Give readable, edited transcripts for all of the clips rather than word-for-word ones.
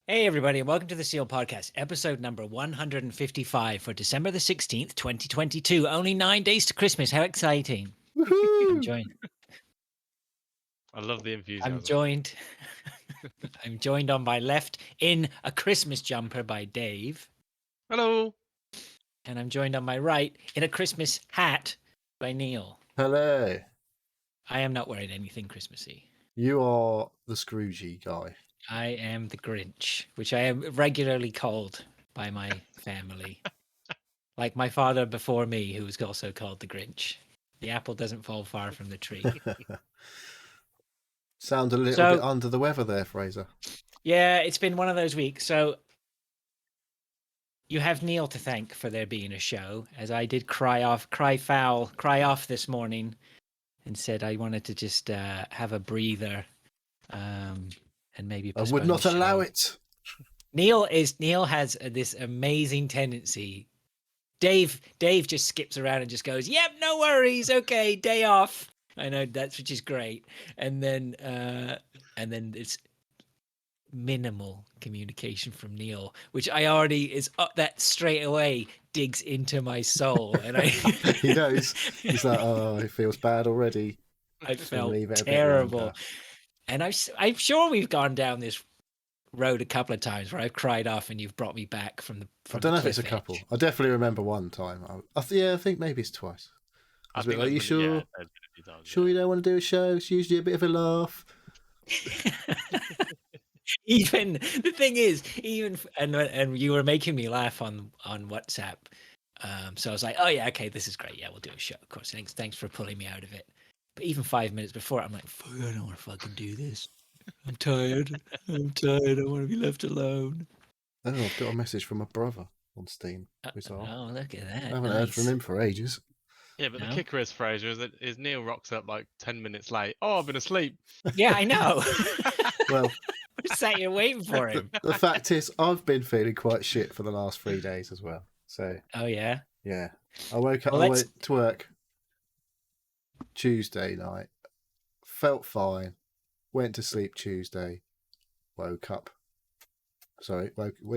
Hey, everybody, and welcome to the Seal Podcast, episode number 155 for December the 16th, 2022. Only 9 days to Christmas. How exciting! I'm Woohoo! joined. I love the I'm enthusiasm. joined. I'm joined on my left in a Christmas jumper by Dave, Hello. and I'm joined on my right in a Christmas hat by Neil. Hello. I am not wearing anything Christmassy. You are the Scroogey guy. I am the Grinch, which I am regularly called by my family. Like my father before me, who was also called the Grinch. The apple doesn't fall far from the tree. Sound a little So- bit under the weather there, Fraser. Yeah, it's been one of those weeks. So you have Neil to thank for there being a show, as I did cry off this morning, and said I wanted to just have a breather, and maybe I would postpone not the allow show. it. Neil has this amazing tendency. Dave just skips around and just goes, "Yep, no worries, okay, day off." I know which is great, and then it's minimal communication from Neil, which I already is up that straight away digs into my soul, and He knows. He's like, oh, it feels bad already. I felt leave it a bit terrible, longer. and I'm sure we've gone down this road a couple of times where I've cried off and you've brought me back from the. I don't know if it's a cliff couple. edge. I definitely remember one time. I think maybe it's twice. I was a bit like, you that's sure? when- yeah, there's been a few times, Sure yeah. you don't want to do a show? It's usually a bit of a laugh. Even the thing is, and you were making me laugh on WhatsApp. So I was like, oh yeah, okay, this is great. Yeah, we'll do a show. Of course, thanks for pulling me out of it. But even 5 minutes before, I'm like, fuck, I don't want to fucking do this. I'm tired. I want to be left alone. Oh, I've got a message from my brother on Steam. Bizarre. Oh, look at that. I haven't heard from him for ages. Yeah, but No? the kicker is, Fraser, is Neil rocks up like 10 minutes late. Oh, I've been asleep. Yeah, I know. Well, I sat here waiting for him. the fact is, I've been feeling quite shit for the last 3 days as well. So, Oh yeah. yeah. I woke up, Well, I let's- went to work Tuesday night, felt fine, went to sleep Tuesday, went to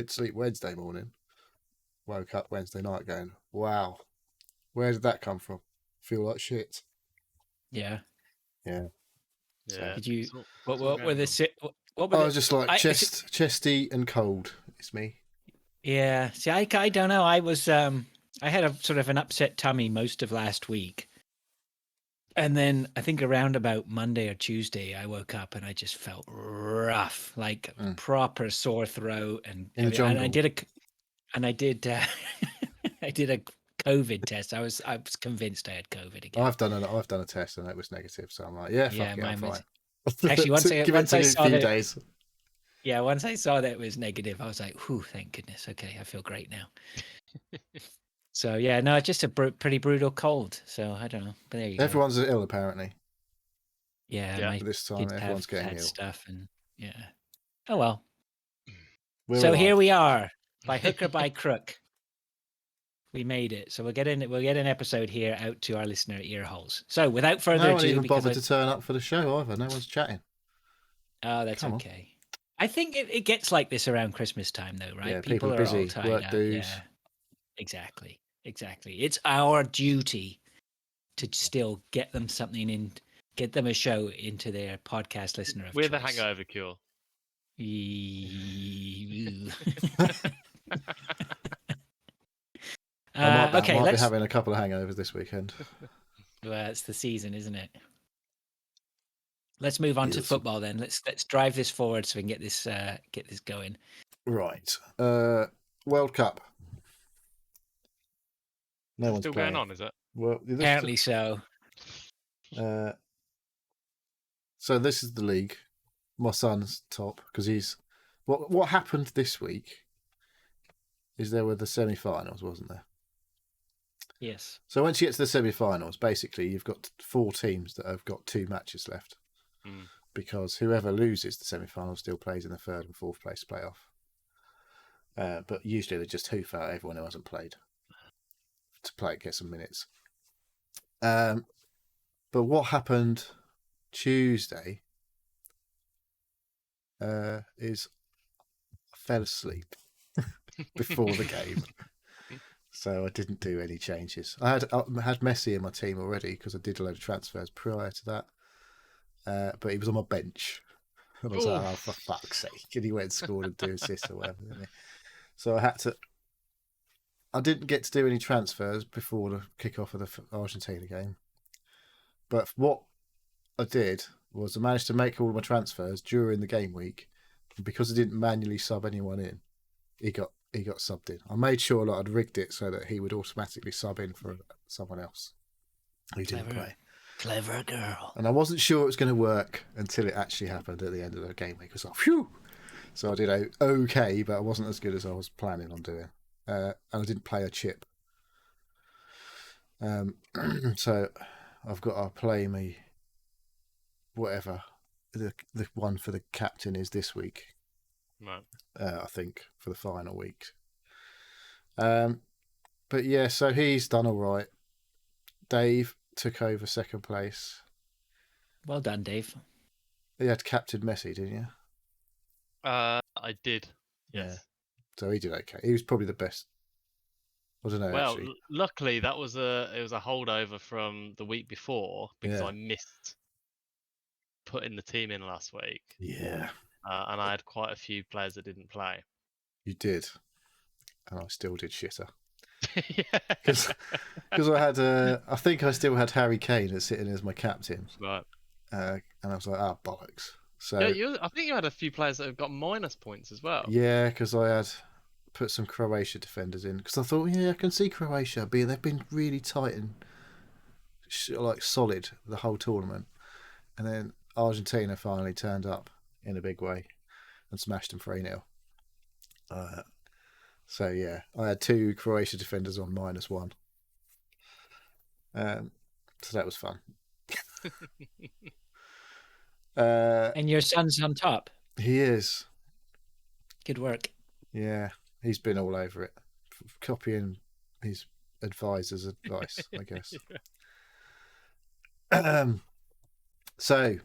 sleep Wednesday morning, woke up Wednesday night going, wow, where did that come from? Feel like shit. Yeah. Yeah. Yeah. Did you? It's all- What it's all were going the on. what were I the, was just like chesty and cold. It's me. Yeah. See, I don't know. I was I had a sort of an upset tummy most of last week. And then I think around about Monday or Tuesday, I woke up and I just felt rough, like proper sore throat, and In the and I jungle. did I did a COVID test. I was convinced I had COVID again. I've done a test and it was negative, so I'm like, yeah, fuck Yeah, it, I'm mine was- fine. Actually, once I saw few that- days. Yeah, once I saw that it was negative, I was like, "Whew, thank goodness. Okay, I feel great now." So yeah, no, it's just a pretty brutal cold. So I don't know, but there you go. Everyone's ill apparently. Yeah, Yeah. my This time kids everyone's have getting had ill. stuff, and yeah. Oh well. We're So here alive. we are, by hook or by crook. We made it. So we'll get an episode here out to our listener ear holes. So without further No one ado, even because bothered to turn up for the show either. No one's chatting. oh, that's Come on. okay. I think it gets like this around Christmas time, though, right? Yeah, people are busy, all tied work up. dues. Yeah, exactly. It's our duty to still get them something in, get them a show into their podcast listener of We're the choice. hangover cure. I might be let's. having a couple of hangovers this weekend. Well, it's the season, isn't it? Let's move on to Yes. football then. Let's drive this forward so we can get this going. Right. World Cup. No one's Still playing. going on, is it? Well, Apparently so. So this is the league. My son's top because he's. What happened this week is there were the semi-finals, wasn't there? Yes. So once you get to the semi-finals, basically you've got 4 teams that have got 2 matches left, because whoever loses the semi-finals still plays in the 3rd and 4th place playoff. But usually they just hoof out everyone who hasn't played to get some minutes. But what happened Tuesday is fell asleep before the game. So I didn't do any changes. I had Messi in my team already because I did a load of transfers prior to that. But he was on my bench. And I was like, oh, for fuck's sake. And he went and scored and 2 assists or whatever, didn't he? So I didn't get to do any transfers before the kick-off of the Argentina game. But what I did was I managed to make all of my transfers during the game week. And because I didn't manually sub anyone in, he got subbed in. I made sure that I'd rigged it so that he would automatically sub in for someone else who didn't play. Clever girl. And I wasn't sure it was going to work until it actually happened at the end of the game week. I was like, phew! So I did okay, but I wasn't as good as I was planning on doing. And I didn't play a chip. So I've got to play me whatever the one for the captain is this week. Right. I think for the final week. But yeah, so he's done all right. Dave took over second place. Well done, Dave. You had captain Messi, didn't you? I did. Yes. Yeah. So he did okay. He was probably the best. I don't know. Well, actually. luckily it was a holdover from the week before because Yeah. I missed putting the team in last week. Yeah, And I had quite a few players that didn't play. you did, and I still did shitter Yeah. because I had. I think I still had Harry Kane as sitting as my captain, Right. and I was like, "Ah, bollocks." So Yeah, I think you had a few players that have got minus points as well. yeah, because I had put some Croatia defenders in because I thought, yeah, I can see Croatia they've been really tight and like solid the whole tournament, and then Argentina finally turned up in a big way and smashed them 3-0. So yeah, I had 2 Croatia defenders on -1. So that was fun. And your son's on top. He is. Good work. Yeah, he's been all over it, copying his advisor's advice, I guess. So,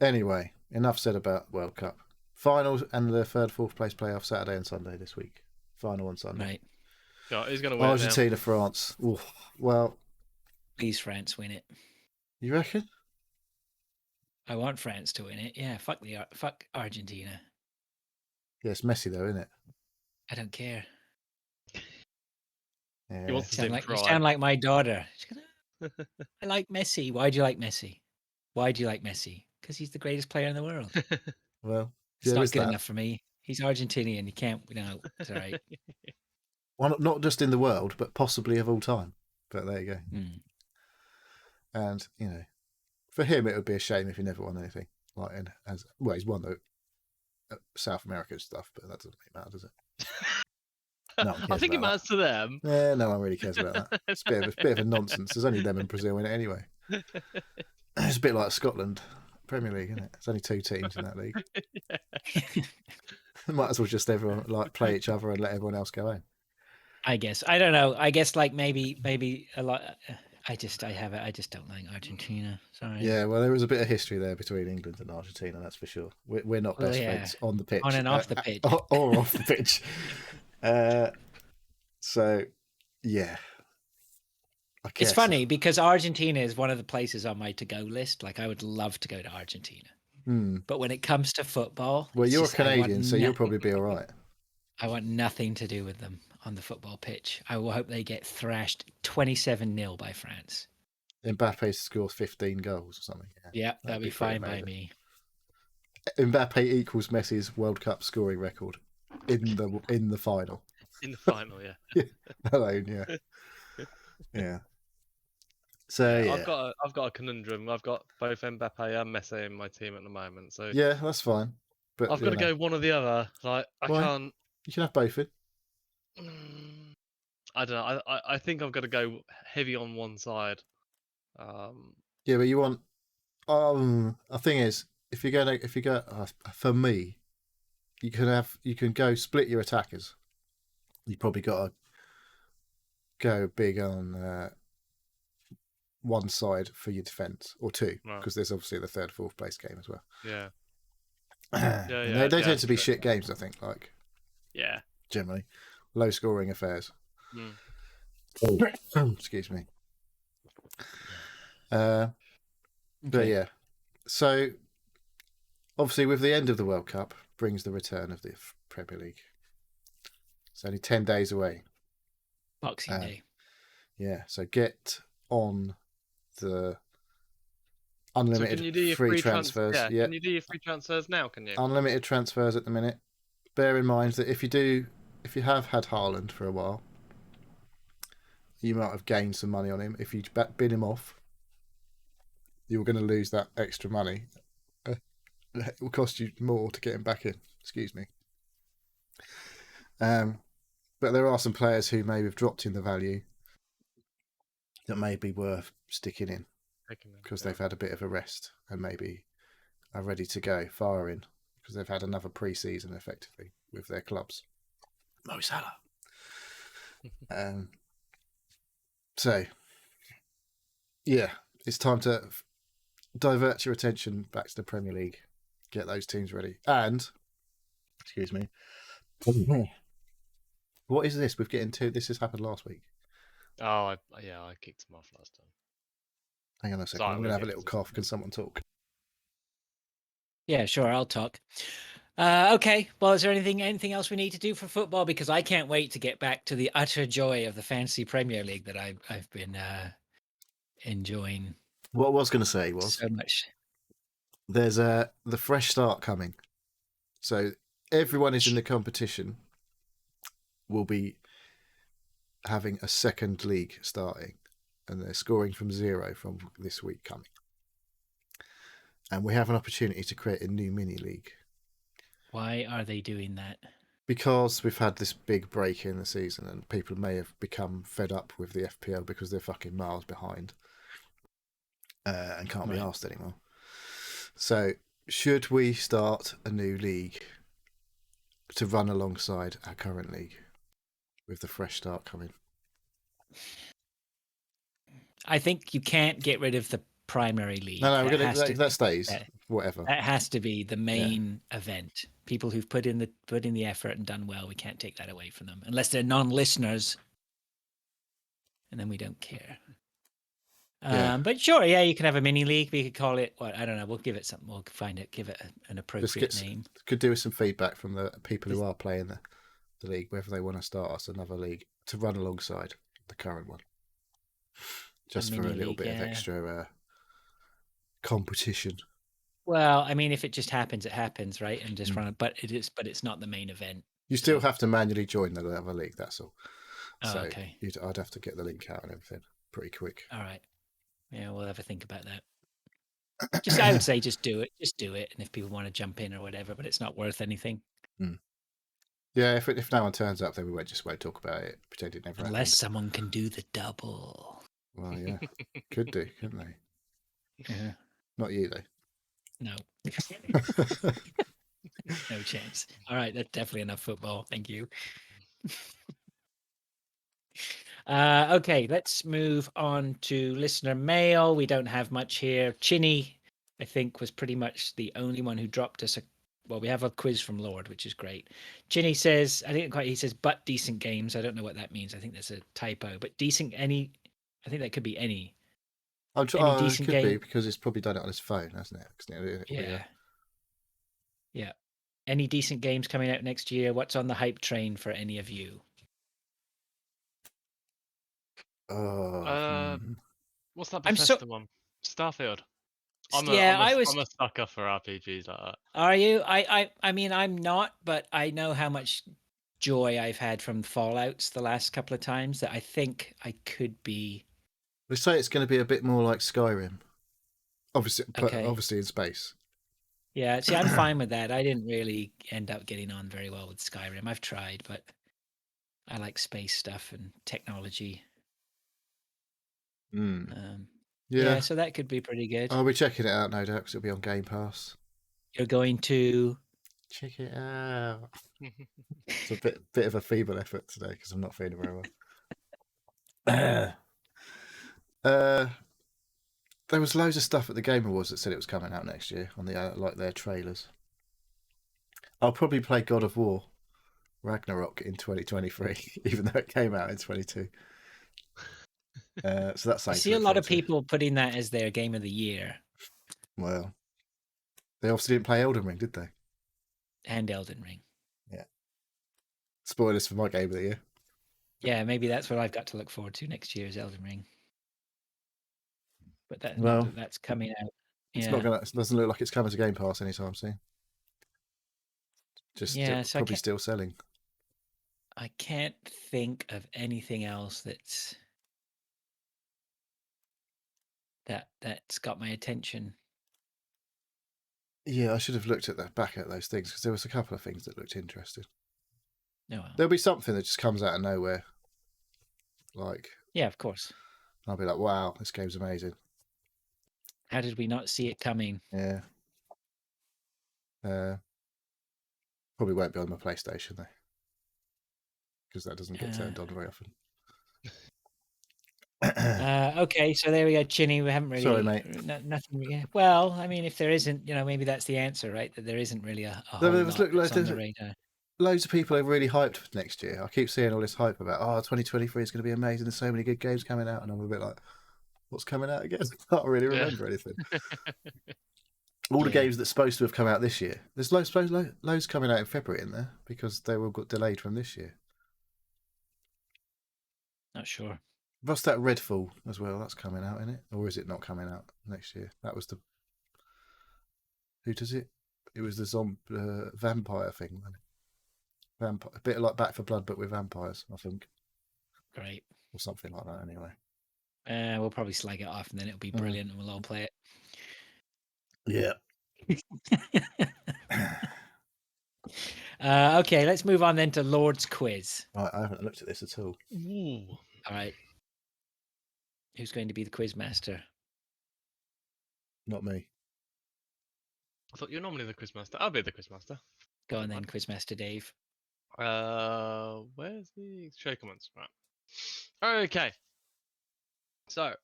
anyway, enough said about World Cup. Finals and the 3rd, 4th place playoff Saturday and Sunday this week. Final on Sunday. Right. God, who's going to win? Argentina, France. Ooh, well, Please, France, win it. you reckon? I want France to win it. Yeah, fuck Argentina. Yeah, it's Messi though, isn't it? I don't care. Yeah. He wants to see him You cry. sound like my daughter. She's gonna, I like Messi. Why do you like Messi? Why do you like Messi? Because he's the greatest player in the world. Well, It's there not is good that. enough for me. He's Argentinian. You can't. No, it's all right. Well, not just in the world, but possibly of all time. But there you go. Mm. And you know, for him, it would be a shame if he never won anything. He's won the South American stuff, but that doesn't really matter, does it? No one I cares think it about matters to them. Yeah, no one really cares about that. It's a bit of a nonsense. There's only them and Brazil in it anyway. It's a bit like Scotland Premier League, isn't it? There's only 2 teams in that league. Might as well just everyone play each other and let everyone else go home. I guess. I don't know. I guess like maybe a lot. I just don't like Argentina. Sorry. Yeah, well, there was a bit of history there between England and Argentina, that's for sure. We're not Well, best yeah. friends on the pitch. On and off the pitch. Or off the pitch. So, yeah. I guess. It's funny because Argentina is one of the places on my to-go list. Like I would love to go to Argentina. But when it comes to football, Well, it's you're just, I want Canadian, so you'll nothing- probably be all right. I want nothing to do with them on the football pitch. I will hope they get thrashed 27-0 by France. Mbappe scores 15 goals or something. Yeah, that'd be pretty fine by amazing. me. Mbappe equals Messi's World Cup scoring record in the final. In the final, yeah. Alone, yeah. Yeah. So yeah. I've got a conundrum. I've got both Mbappe and Messi in my team at the moment, so Yeah, that's fine. But I've got to go one or the other. Like I Why? can't. You can have both in. I don't know. I think I've got to go heavy on one side. Yeah, but you want. The thing is, if you go for me, you can go split your attackers. You probably got to go big on one side for your defence or 2, Right. because there's obviously the 3rd, 4th place game as well. Yeah. And they tend to be true. shit games, I think. Like Yeah. generally. Low scoring affairs. Mm. Excuse me. But Okay. yeah. So, obviously, with the end of the World Cup brings the return of the Premier League. It's only 10 days away. Boxing Day. Yeah, so get on the So unlimited can you do your free free transfers. Yeah. Can you do your free transfers now? Can you? Unlimited transfers at the minute. Bear in mind that if you have had Haaland for a while, you might have gained some money on him. If you bid him off, you're going to lose that extra money. It will cost you more to get him back in. Excuse me. But there are some players who may have dropped in the value that may be worth sticking in because they've had a bit of a rest and maybe are ready to go firing because they've had another pre-season effectively with their clubs. Mo Salah. So, yeah, it's time to divert your attention back to the Premier League. Get those teams ready. And, excuse me, what is this? We're getting to. This has happened last week. Oh, I kicked him off last time. Hang on a second. Sorry, I'm going we'll to have a get little to cough. Can someone talk? Yeah, sure. I'll talk. Okay. Well, is there anything else we need to do for football? Because I can't wait to get back to the utter joy of the Fantasy Premier League that I've been enjoying. What I was going to say was so much. There's the fresh start coming, so everyone is in the competition. Will be having a second league starting, and they're scoring from zero from this week coming. And we have an opportunity to create a new mini league. Why are they doing that? Because we've had this big break in the season and people may have become fed up with the FPL because they're fucking miles behind and can't be asked anymore. So, should we start a new league to run alongside our current league with the fresh start coming? I think you can't get rid of the primary league. No, that stays. Whatever. That has to be the main event. People who've put in the effort and done well, we can't take that away from them unless they're non-listeners, and then we don't care. But sure, yeah, you can have a mini league. We could call it what? I don't know. We'll give it something. We'll find it. Give it an appropriate name. Could do with some feedback from the people who are playing the league, whether they want to start us another league to run alongside the current one, just for a little bit of extra competition. Well, I mean, if it just happens, it happens, right? And just run it. But it's not the main event. You still have to manually join the other league. That's all. Oh, okay. I'd have to get the link out and everything pretty quick. All right. Yeah, we'll have a think about that. I would say just do it. Just do it. And if people want to jump in or whatever, but it's not worth anything. Yeah, if no one turns up, then we won't talk about it. Pretend it never happened. Unless someone can do the double. Well, yeah. Could do, couldn't they? Yeah. Not you, though. No. No chance. All right, that's definitely enough football. Thank you. Okay, let's move on to listener mail. We don't have much here. Chinny, I think, was pretty much the only one who dropped us well, we have a quiz from Lord, which is great. Chinny says, he says, but decent games. I don't know what that means. I think that's a typo. But decent, I think that could be any. Decent game. Be because it's probably done it on his phone, hasn't it? Yeah. Any decent games coming out next year? What's on the hype train for any of you? What's that Bethesda one? Starfield. I'm a sucker for RPGs like that. Are you? I mean, I'm not, but I know how much joy I've had from Fallouts the last couple of times that I think I could be. We say it's going to be a bit more like Skyrim, obviously in space. Yeah, see, I'm fine with that. I didn't really end up getting on very well with Skyrim. I've tried, but I like space stuff and technology. Yeah, so that could be pretty good. I'll be checking it out, no doubt, because it'll be on Game Pass. You're going to check it out. It's a bit of a feeble effort today because I'm not feeling very well. There was loads of stuff at the Game Awards that said it was coming out next year on the their trailers. I'll probably play God of War Ragnarok in 2023, even though it came out in 22. So that's. I see a lot of people putting that as their game of the year. Well, they obviously didn't play Elden Ring, did they? And Elden Ring. Yeah. Spoilers for my game of the year. Yeah, maybe that's what I've got to look forward to next year's Elden Ring. But that's coming out. It's not gonna. It doesn't look like it's coming to Game Pass anytime soon. Just so probably still selling. I can't think of anything else that's got my attention. Yeah, I should have looked back at those things because there was a couple of things that looked interesting. No, well. There'll be something that just comes out of nowhere. Like, yeah, of course. I'll be like, wow, this game's amazing. How did we not see it coming? Yeah. Probably won't be on my PlayStation though, because that doesn't get turned on very often. Okay, so there we go, Chinny. We haven't really. Sorry, mate. Nothing. Yeah. Well, I mean, if there isn't, maybe that's the answer, right? That there isn't really a whole lot that's on the radar. Loads of people are really hyped for next year. I keep seeing all this hype about 2023 is going to be amazing. There's so many good games coming out, and I'm a bit like, what's coming out again? I can't really remember anything. All the games that's supposed to have come out this year. There's loads coming out in February in there because they all got delayed from this year. Not sure. What's that Redfall as well? That's coming out, isn't it? Or is it not coming out next year? That was the... Who does it? It was the vampire thing. Vampire, a bit like Back 4 Blood, but with vampires, I think. Great. Or something like that, anyway. We'll probably slag it off and then it'll be brilliant and we'll all play it. Yeah. Okay, let's move on then to Lord's quiz. Right, I haven't looked at this at all. Ooh. All right. Who's going to be the quiz master? Not me. I thought you were normally the quiz master. I'll be the quiz master. Go on then, quiz master Dave. Where's the show comments? Right. Okay. So,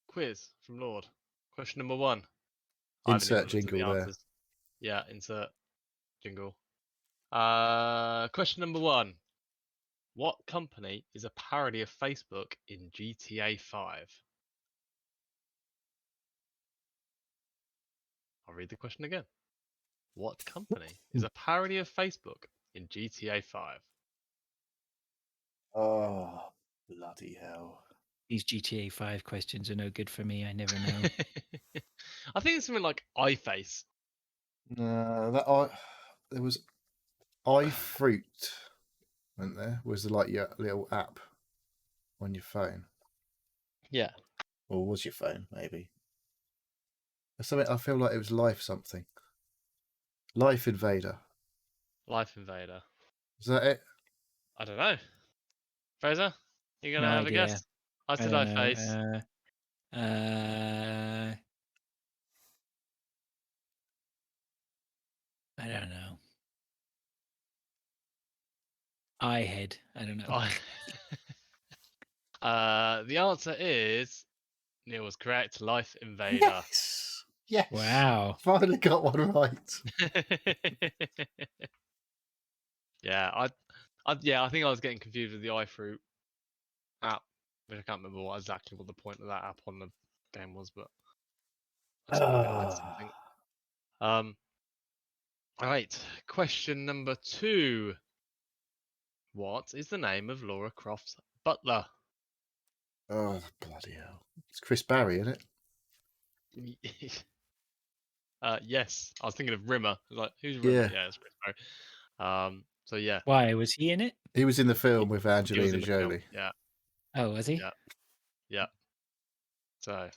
quiz from Lord. Question number 1. Insert jingle there. Yeah, insert jingle. Question number 1. What company is a parody of Facebook in GTA 5? I'll read the question again. What company is a parody of Facebook in GTA 5? Oh, bloody hell. These GTA 5 questions are no good for me. I never know. I think it's something like iFace. No, there was iFruit, wasn't there? Was like your little app on your phone? Yeah. Or was your phone, maybe? Something, I feel like it was Life something. Life Invader. Life Invader. Is that it? I don't know. Fraser, you gonna have idea. A guess? I said iFace. I don't know. iHead. I don't know. The answer is Neil was correct. Life Invader. Yes. Yes. Wow. Finally got one right. Yeah, I think I was getting confused with the iFruit app, which I can't remember exactly what the point of that app on the game was, but something. All right, question number 2. What is the name of Lara Croft's butler? Oh, bloody hell. It's Chris Barry, isn't it? Yes. I was thinking of Rimmer. Like, who's Rimmer? Yeah, it's Chris Barry. So, yeah. Why? Was he in it? He was in the film with Angelina Jolie. Yeah. Oh, was he? Yeah. Yeah. So,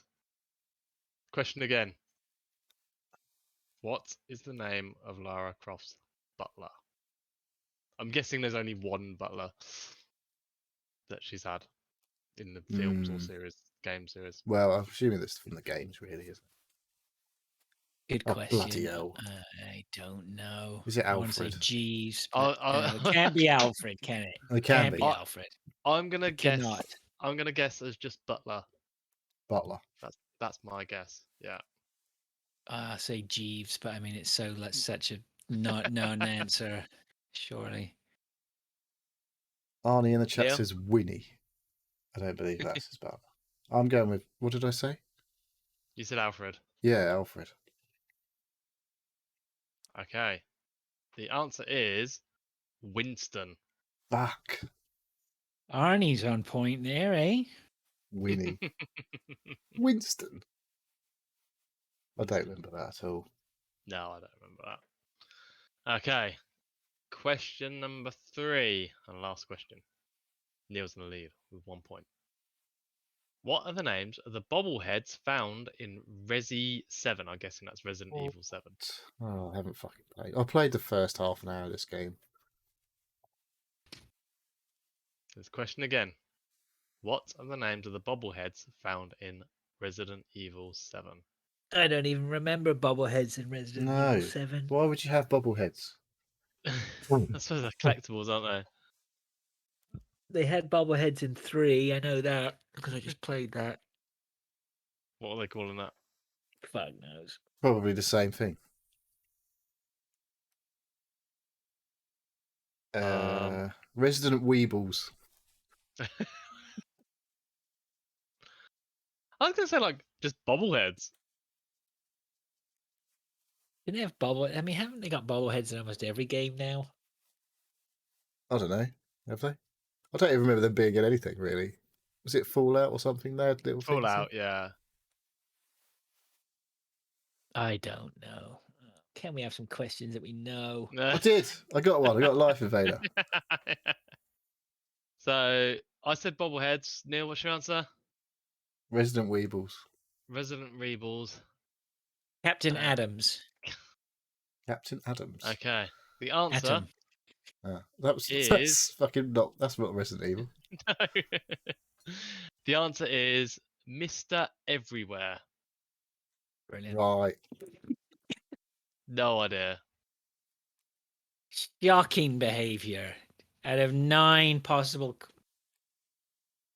question again. What is the name of Lara Croft's butler? I'm guessing there's only one butler that she's had in the films or game series. Well, I'm assuming that's from the games, really, isn't it? Good question. Bloody hell. I don't know. Is it Alfred? I want to say Jeeves. It can't be Alfred, can it? It can't be Alfred. I'm gonna guess. I'm gonna guess as just Butler. Butler. That's my guess. Yeah. I say Jeeves, but I mean it's such a not known answer. Surely. Arnie in the chat Neil? says Winnie. I don't believe that's his butler. I'm going with, what did I say? You said Alfred. Yeah, Alfred. Okay. The answer is Winston. Fuck. Arnie's on point there, eh? Winnie. Winston. I don't remember that at all. No, I don't remember that. Okay. Question number 3 and last question. Neil's in the lead with 1 point. What are the names of the bobbleheads found in Resi 7? I'm guessing that's Resident Evil 7. Oh, I haven't fucking played. I played the first half an hour of this game. This question again. What are the names of the bobbleheads found in Resident Evil 7? I don't even remember bobbleheads in Resident No. Evil 7. Why would you have bobbleheads? I suppose they're collectibles, aren't They had bobbleheads in 3. I know that because I just played that. they? What are they calling that? Fuck knows. Probably the same thing. Resident Weebles. I was going to say, like, just bobbleheads. Didn't they have bobble? I mean, haven't they got bobbleheads in almost every game now? I don't know. Have they? I don't even remember them being in anything, really. Was it Fallout or something? They had little things in? Fallout, yeah. I don't know. Can we have some questions that we know? I did. I got one. I got Life Invader. So, I said bobbleheads. Neil, what's your answer? Resident Weebles. Resident Rebels. Captain Adams. Captain Adams. Okay. The answer Atom. That's is- fucking not. That's not Resident Evil. No. The answer is Mr. Everywhere. Brilliant. Right. No idea. Shocking behavior. Out of 9 possible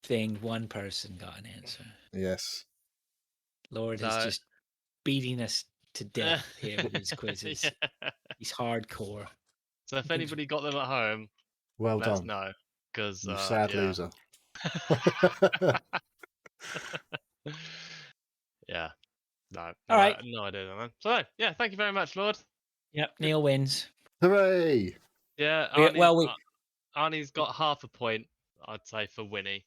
things, 1 person got an answer. Yes. Lord So- is just beating us to death here with these quizzes. Yeah. He's hardcore. So if anybody got them at home, Well let us done. know. Because You sad yeah. loser. Yeah. No. All right. No idea, man. So yeah, thank you very much, Lord. Yep, Neil wins. Hooray! Yeah. We- Arnie's got half a point, I'd say, for Winnie.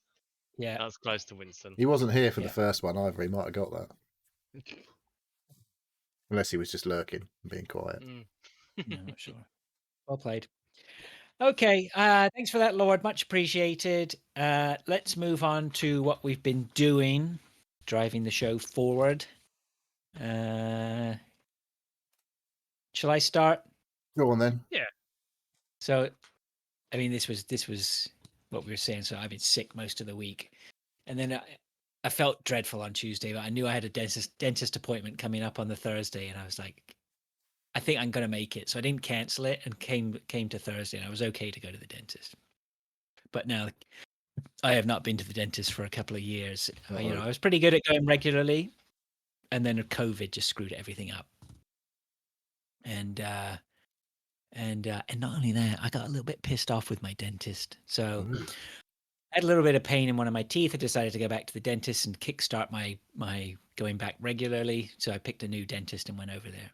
Yeah. That's close to Winston. He wasn't here for Yeah. the first one either. He might have got that. Unless he was just lurking and being quiet. Mm. No, I'm not sure. Well played. Okay, thanks for that, Lord. Much appreciated. Let's move on to what we've been doing, driving the show forward. Shall I start? Go on then. So, I mean, this was what we were saying. So I've been sick most of the week, and then I felt dreadful on Tuesday, but I knew I had a dentist appointment coming up on the Thursday, and I was like, I think I'm gonna make it. So I didn't cancel it and came to Thursday, and I was okay to go to the dentist. But now I have not been to the dentist for a couple of years. You know, I was pretty good at going regularly, and then COVID just screwed everything up. And not only that, I got a little bit pissed off with my dentist. So Ooh. I had a little bit of pain in one of my teeth. I decided to go back to the dentist and kickstart my going back regularly. So I picked a new dentist and went over there.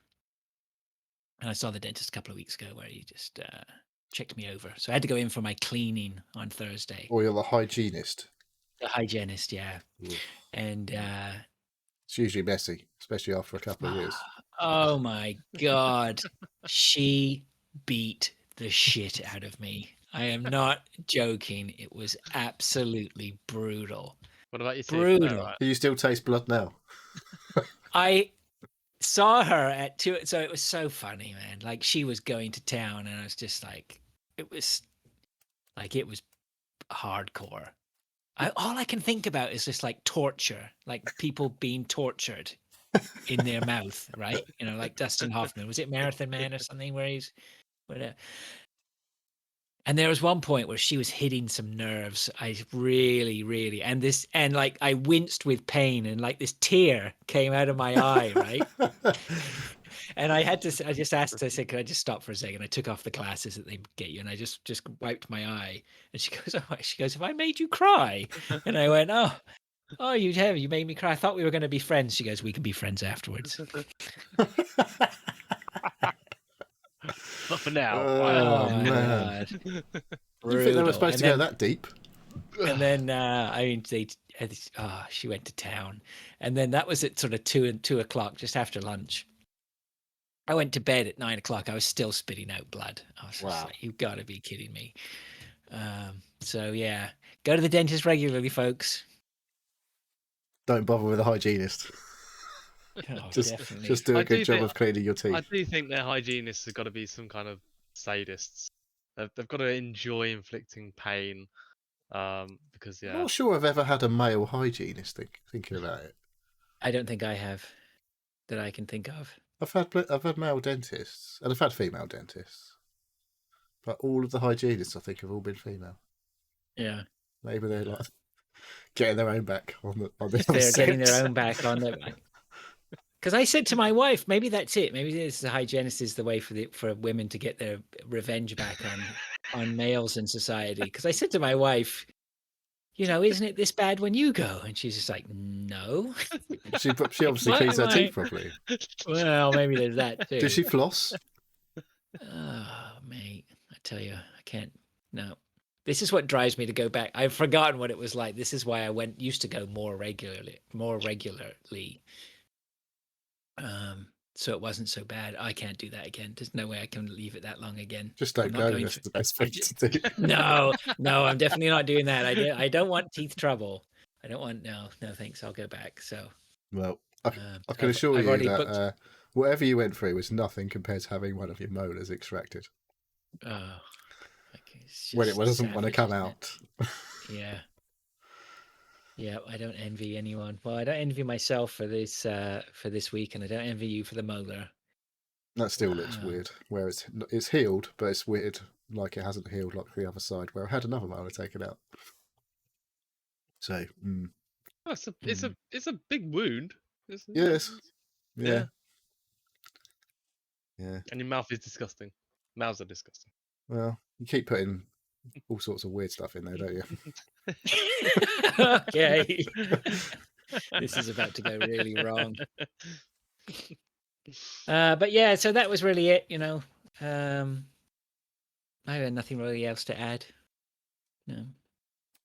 And I saw the dentist a couple of weeks ago where he just checked me over. So I had to go in for my cleaning on Thursday. Or you're the hygienist. The hygienist, yeah. Ooh. And It's usually messy, especially after a couple of years. oh my God. She beat the shit out of me. I am not joking. It was absolutely brutal. What about your teeth? Brutal. No, right. Do you still taste blood now? I saw her at 2, so it was so funny, man. Like she was going to town, and I was just like, it was hardcore. All I can think about is just like torture, like people being tortured in their mouth, right? You know, like Dustin Hoffman. Was it Marathon Man or something where he's whatever. And there was one point where she was hitting some nerves. I really, and like I winced with pain, and like this tear came out of my eye, right? And I just asked, I said, "Can I just stop for a second?" I took off the glasses that they get you, and I just wiped my eye. And she goes, "Oh," she goes, "Have I made you cry?" And I went, "Oh, you have. You made me cry. I thought we were going to be friends." She goes, "We can be friends afterwards." Not for now. Oh, my man. God. You think they Brutal. were supposed to go that deep? And then, I mean, she went to town, and then that was at sort of 2 o'clock, just after lunch. I went to bed at 9 o'clock. I was still spitting out blood. I was just Wow. like, "You've got to be kidding me." So yeah, go to the dentist regularly, folks. Don't bother with a hygienist. Oh, Just definitely. do I a good do job think- of cleaning your teeth. I do think their hygienists have got to be some kind of sadists. They've got to enjoy inflicting pain, because I'm not sure I've ever had a male hygienist thinking about it. I don't think I have that I can think of. I've had male dentists and I've had female dentists, but all of the hygienists I think have all been female. Yeah, Maybe they're like getting their own back on the. they're getting their own back on their back. Because I said to my wife, maybe that's it. Maybe the hygienist is the way for women to get their revenge back on males in society. Because I said to my wife, isn't it this bad when you go? And she's just like, no. She obviously cleans her teeth properly. Well, maybe there's that too. Does she floss? Oh, mate, I tell you, I can't. No, this is what drives me to go back. I've forgotten what it was like. This is why I used to go more regularly. So it wasn't so bad. I can't do that again. There's no way I can leave it that long again. Just don't I'm not go. going That's to- the best thing to do. No, I'm definitely not doing that. I don't want teeth trouble. I don't want no thanks. I'll go back. So Well, I can I've assure you already that booked- whatever you went through was nothing compared to having one of your molars extracted when it just doesn't want to savage, come isn't out. it? Yeah, I don't envy anyone. Well, I don't envy myself for this week, and I don't envy you for the molar. That still looks Wow. weird. Where it's healed, but it's weird, like it hasn't healed like the other side, where I had another molar taken out. So, It's a big wound. yes, yeah. And your mouth is disgusting. Mouths are disgusting. Well, you keep putting all sorts of weird stuff in there, don't you? Okay. This is about to go really wrong. But yeah, so that was really it. I had nothing really else to add. No.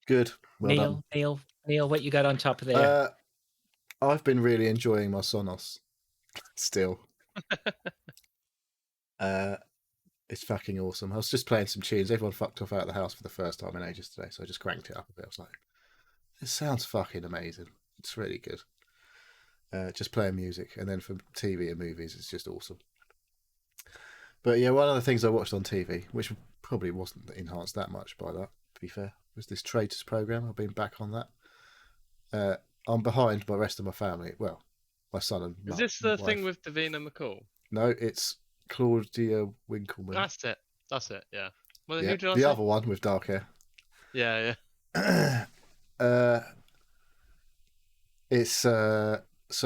Good. Well done. Neil, what you got on top of there? I've been really enjoying my Sonos still. It's fucking awesome. I was just playing some tunes. Everyone fucked off out of the house for the first time in ages today, so I just cranked it up a bit. I was like, this sounds fucking amazing. It's really good. Just playing music, and then for TV and movies, it's just awesome. But yeah, one of the things I watched on TV, which probably wasn't enhanced that much by that, to be fair, was this Traitors program. I've been back on that. I'm behind my rest of my family. Well, my son and Is this the thing with Davina McCall? No, it's Claudia Winkleman. That's it. Yeah. Well, Yeah, who did I the say? other one with dark hair. Yeah. It's so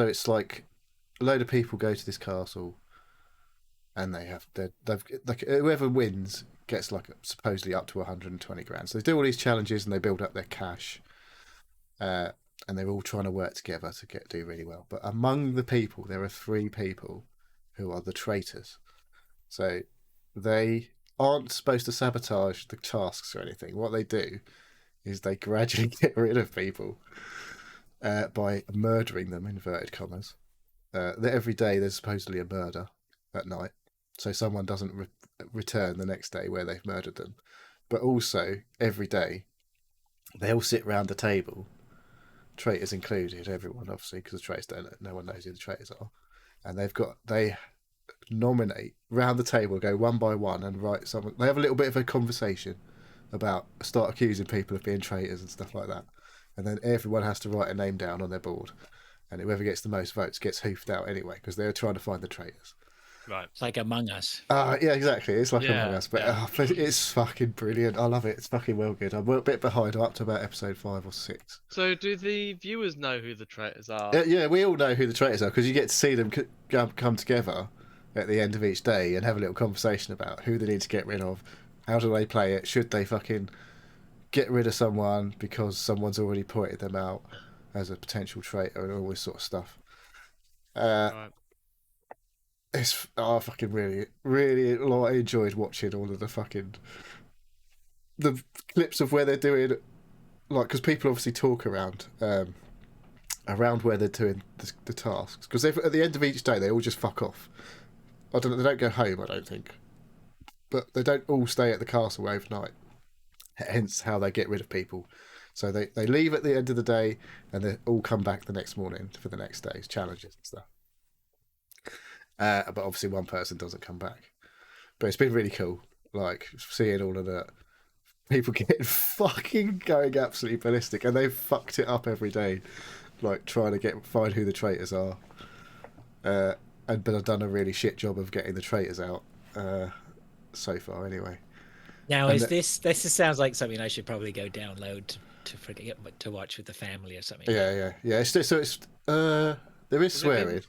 it's like a load of people go to this castle, and they've like whoever wins gets like supposedly up to 120 grand. So they do all these challenges and they build up their cash, and they're all trying to work together to do really well. But among the people, there are 3 people who are the traitors. So they aren't supposed to sabotage the tasks or anything. What they do is they gradually get rid of people by murdering them, inverted commas. Every day there's supposedly a murder at night, so someone doesn't return the next day where they've murdered them. But also every day they all sit round the table, traitors included, everyone obviously, because the traitors no one knows who the traitors are, and they nominate round the table, go one by one and write someone. They have a little bit of a conversation about, start accusing people of being traitors and stuff like that, and then everyone has to write a name down on their board, and whoever gets the most votes gets hoofed out anyway, because they're trying to find the traitors. Right. It's like Among Us. Yeah, exactly. It's like Among Us, but yeah. It's fucking brilliant. I love it. It's fucking well good. I'm a bit behind. I'm up to about episode 5 or 6. So do the viewers know who the traitors are? Yeah, we all know who the traitors are because you get to see them come together at the end of each day and have a little conversation about who they need to get rid of, how do they play it, should they fucking get rid of someone because someone's already pointed them out as a potential traitor and all this sort of stuff. Right. I fucking really like, enjoyed watching all of the clips of where they're doing, like, because people obviously talk around where they're doing the tasks, because at the end of each day they all just fuck off. They don't go home, I don't think, but they don't all stay at the castle overnight. Hence how they get rid of people. So they leave at the end of the day and they all come back the next morning for the next day's challenges and stuff. But obviously one person doesn't come back. But it's been really cool, like, seeing all of that. People getting fucking going absolutely ballistic, and they've fucked it up every day, like trying to find who the traitors are. But I've done a really shit job of getting the traitors out so far, anyway. Now, this sounds like something I should probably go download to forget to watch with the family or something. Yeah. There is swearing.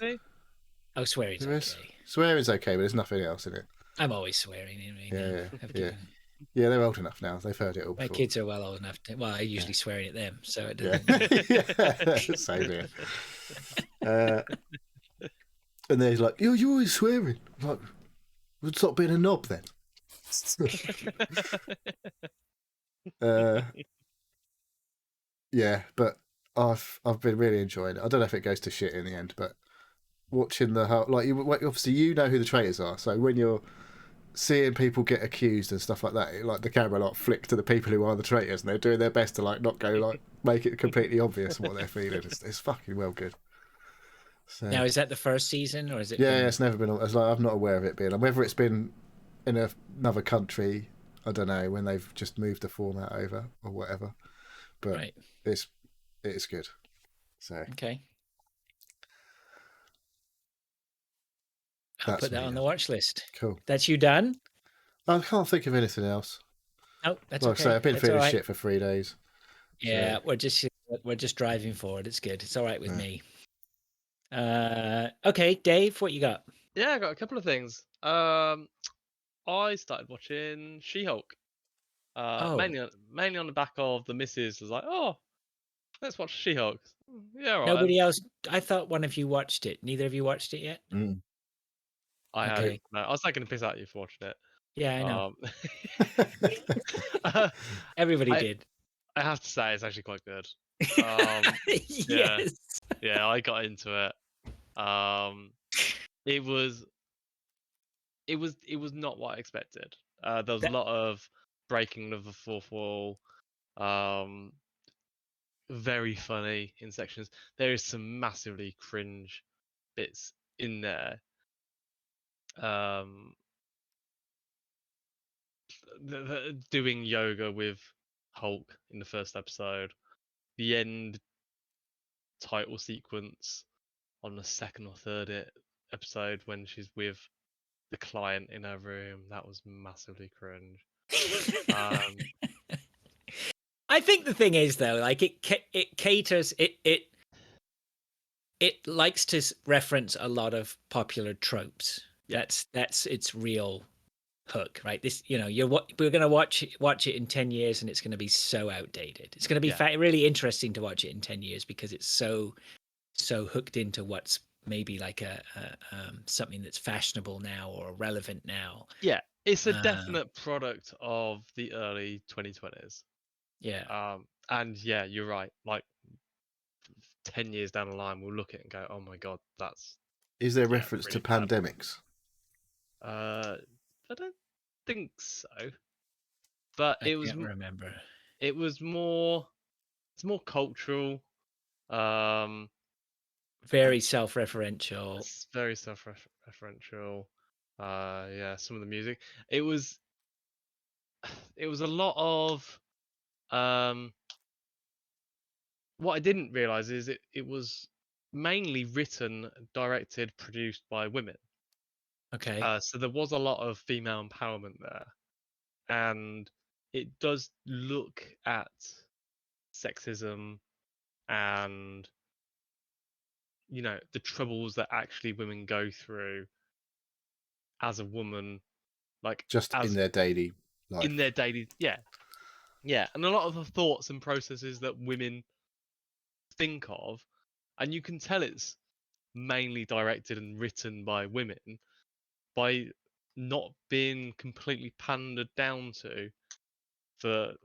Oh, swearing's okay. Swearing's okay, but there's nothing else in it. I'm always swearing. Yeah, they're old enough now. They've heard it all before. My kids are well old enough to. Well, I usually swearing at them, so it Yeah. doesn't. Same here. And they're like, you're always swearing. I'm like, would stop being a knob then. Yeah, but I've been really enjoying it. I don't know if it goes to shit in the end, but watching the whole, like, obviously you know who the traitors are, so when you're seeing people get accused and stuff like that, like the camera like flick to the people who are the traitors, and they're doing their best to like not go like make it completely obvious what they're feeling. It's fucking well good. So, now, is that the first season, or is it? Yeah, it's never been. I'm not aware of it being. Whether it's been in another country, I don't know, when they've just moved the format over or whatever. But right. it's good. So okay. I'll put that on the watch list. Cool. That's you done? I can't think of anything else. Oh, that's like okay. I say, I've been feeling shit for 3 days. Yeah, so. we're just driving forward. It's good. It's all right with me. Okay, Dave, what you got? Yeah, I got a couple of things. I started watching She-Hulk. Mainly on the back of the missus was like, oh, let's watch She-Hulk. Yeah, right. Nobody else. I thought one of you watched it. Neither of you watched it yet. I had. No, I was taking a piss out of you for watching it. Yeah, I know. Everybody did. I have to say, it's actually quite good. Yes. Yeah, I got into it. It was not what I expected. There was a lot of breaking of the fourth wall. Very funny in sections. There is some massively cringe bits in there. Doing yoga with Hulk in the first episode, the end title sequence on the second or third episode when she's with the client in her room, that was massively cringe. I think the thing is though, like it caters it likes to reference a lot of popular tropes. That's its real hook, right? This, we're gonna watch it in 10 years, and it's gonna be so outdated. It's gonna be really interesting to watch it in 10 years because it's so hooked into what's maybe like a something that's fashionable now or relevant now. Yeah, it's a definite product of the early 2020s. Yeah. And yeah, you're right. Like 10 years down the line, we'll look at it and go, "Oh my god, that's." Is there reference really to pandemics? I don't think so. But I can't remember. It was more. It's more cultural. Very self-referential. It's very self-referential. Yeah, some of the music. It was a lot of. What I didn't realize is it was mainly written, directed, produced by women. Okay. So there was a lot of female empowerment there, and it does look at sexism and the troubles that actually women go through as a woman, like Just as in their daily life. in their daily, yeah, and a lot of the thoughts and processes that women think of, and you can tell it's mainly directed and written by women, by not being completely pandered down to,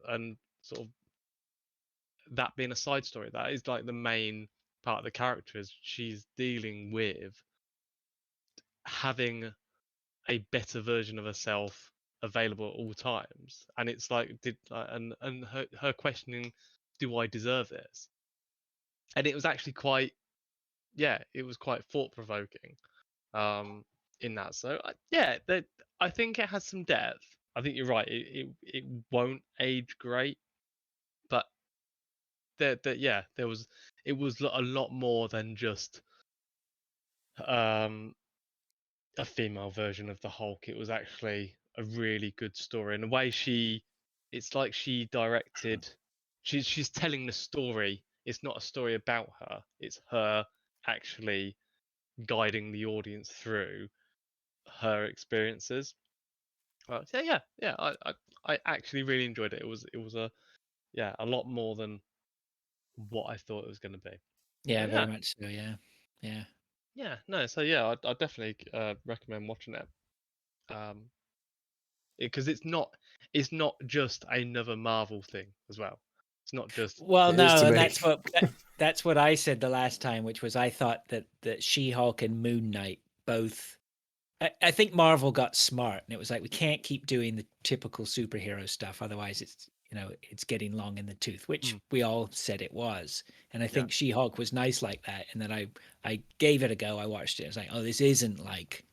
and sort of that being a side story. That is like the main part of the character, is she's dealing with having a better version of herself available at all times, and it's like and her questioning, do I deserve this? And it was actually quite, it was quite thought provoking in that. So I think it has some depth. I think you're right, it won't age great, but there was, it was a lot more than just a female version of the Hulk. It was actually a really good story. In a way, it's like she directed. She's telling the story. It's not a story about her. It's her actually guiding the audience through her experiences. So I actually really enjoyed it. It was a lot more than what I thought it was going to be. Yeah, But very much so. Yeah. no. So I definitely recommend watching it. Because it's not just another Marvel thing as well. It's not just Well, It is no, to and me. that's what I said the last time, which was I thought that She-Hulk and Moon Knight both. I think Marvel got smart, and it was like, we can't keep doing the typical superhero stuff, otherwise it's it's getting long in the tooth, which we all said it was. And I think She-Hulk was nice like that, and then I gave it a go. I watched it. I was like, oh, this isn't like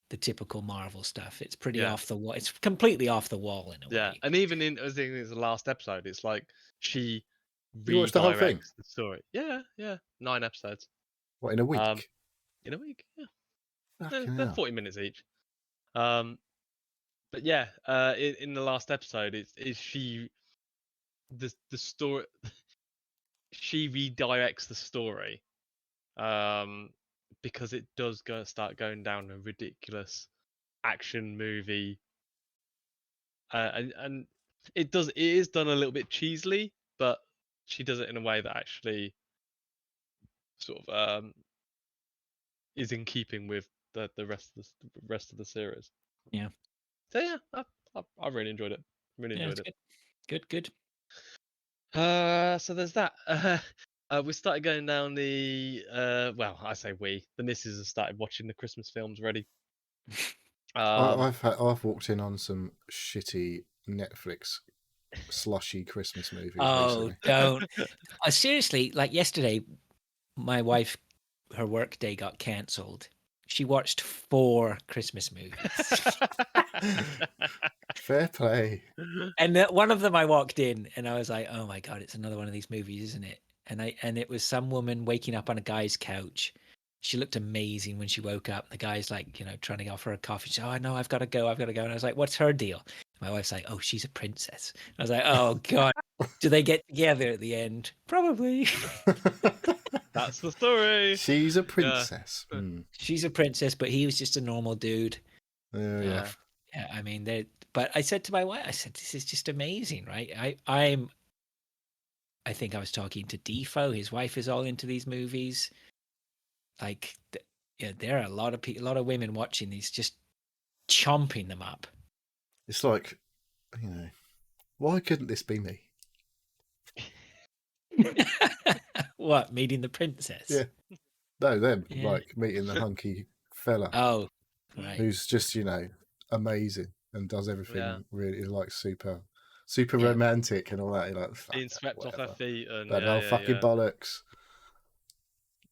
the typical Marvel stuff. It's pretty off the wall. It's completely off the wall in a way. and even in, I think it's the last episode, it's like she You watched the whole thing? redirects the story. Yeah, 9 episodes. What, in a week? In a week, yeah. Fucking They're hell. 40 minutes each. But in the last episode, it's she, the story, she redirects the story, because it does start going down a ridiculous action movie, and it is done a little bit cheesily, but she does it in a way that actually sort of is in keeping with the rest of the series. Yeah. So I really enjoyed it. Really enjoyed it. Good. So there's that. We started going down the well, I say the missus has started watching the Christmas films already. I've walked in on some shitty Netflix slushy Christmas movies recently. Don't. Seriously, like yesterday, my wife, her work day got cancelled. She watched 4 Christmas movies. Fair play. And one of them I walked in and I was like, oh my God, it's another one of these movies, isn't it? And it was some woman waking up on a guy's couch. She looked amazing when she woke up. The guy's like, trying to offer her coffee. She's, oh no, I've got to go. And I was like, what's her deal? My wife's like, oh, she's a princess. I was like, oh God, do they get together at the end? Probably. That's the story. She's a princess. Yeah. She's a princess, but he was just a normal dude. Yeah. Yeah, I mean, but I said to my wife, I said, this is just amazing, right? I think I was talking to Defoe. His wife is all into these movies. Like, there are a lot of people, a lot of women watching these, just chomping them up. It's like, why couldn't this be me? What, meeting the princess? Yeah. No, them. Yeah. Like meeting the hunky fella. Oh, right. Who's just, amazing and does everything really, like, super romantic and all that. You're like, being swept off her feet and fucking bollocks.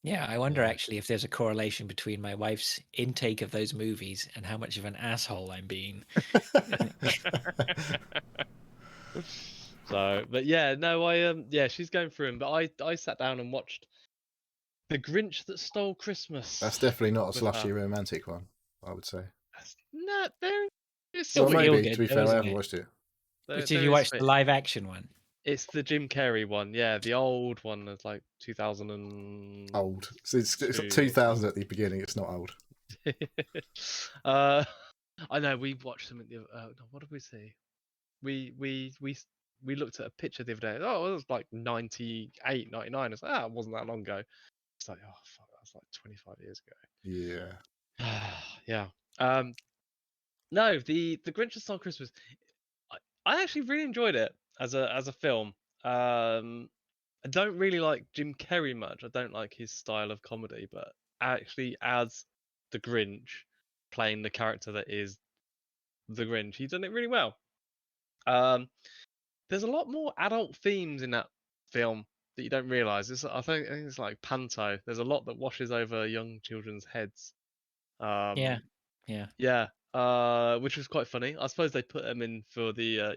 Yeah, I wonder actually if there's a correlation between my wife's intake of those movies and how much of an asshole I'm being. So, but she's going through them. But I sat down and watched The Grinch That Stole Christmas. That's definitely not a slushy romantic one, I would say. No, it's still maybe good, to be fair, I haven't watched it. Did you watch the live action one? It's the Jim Carrey one, the old one. It's like 2000 and old. So it's 2000 at the beginning. It's not old. I know we watched them at the. What did we see? We looked at a picture the other day. Oh, it was like 98, 99. It's like, it wasn't that long ago. It's like, oh fuck, that was like 25 years ago. Yeah. Yeah. No, the Grinch That Stole Christmas. I actually really enjoyed it as a film. I don't really like Jim Carrey much. I don't like his style of comedy, but actually as the Grinch, playing the character that is the Grinch, he's done it really well. There's a lot more adult themes in that film that you don't realise. I think it's like Panto. There's a lot that washes over young children's heads. Yeah. Yeah. Which was quite funny. I suppose they put them in for the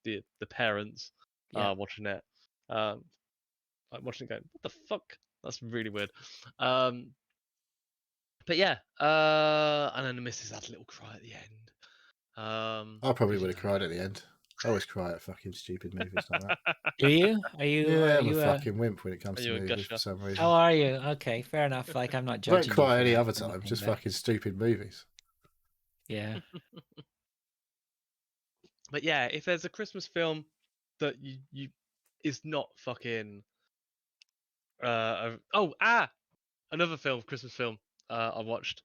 the parents Yeah. watching it. Like watching it going, what the fuck? That's really weird. But yeah, and then the missus had a little cry at the end. I probably would have cried at the end. I always cry at fucking stupid movies like that. Do you? Are you? Yeah, are I'm you a fucking wimp when it comes are to you a movies for gusher? some reason. How are you? Okay, fair enough. Like I'm not I judging. don't you cry for any that other or time, anything, just but- fucking stupid movies. Yeah. But yeah, if there's a Christmas film that you is not fucking another film, Christmas film I watched,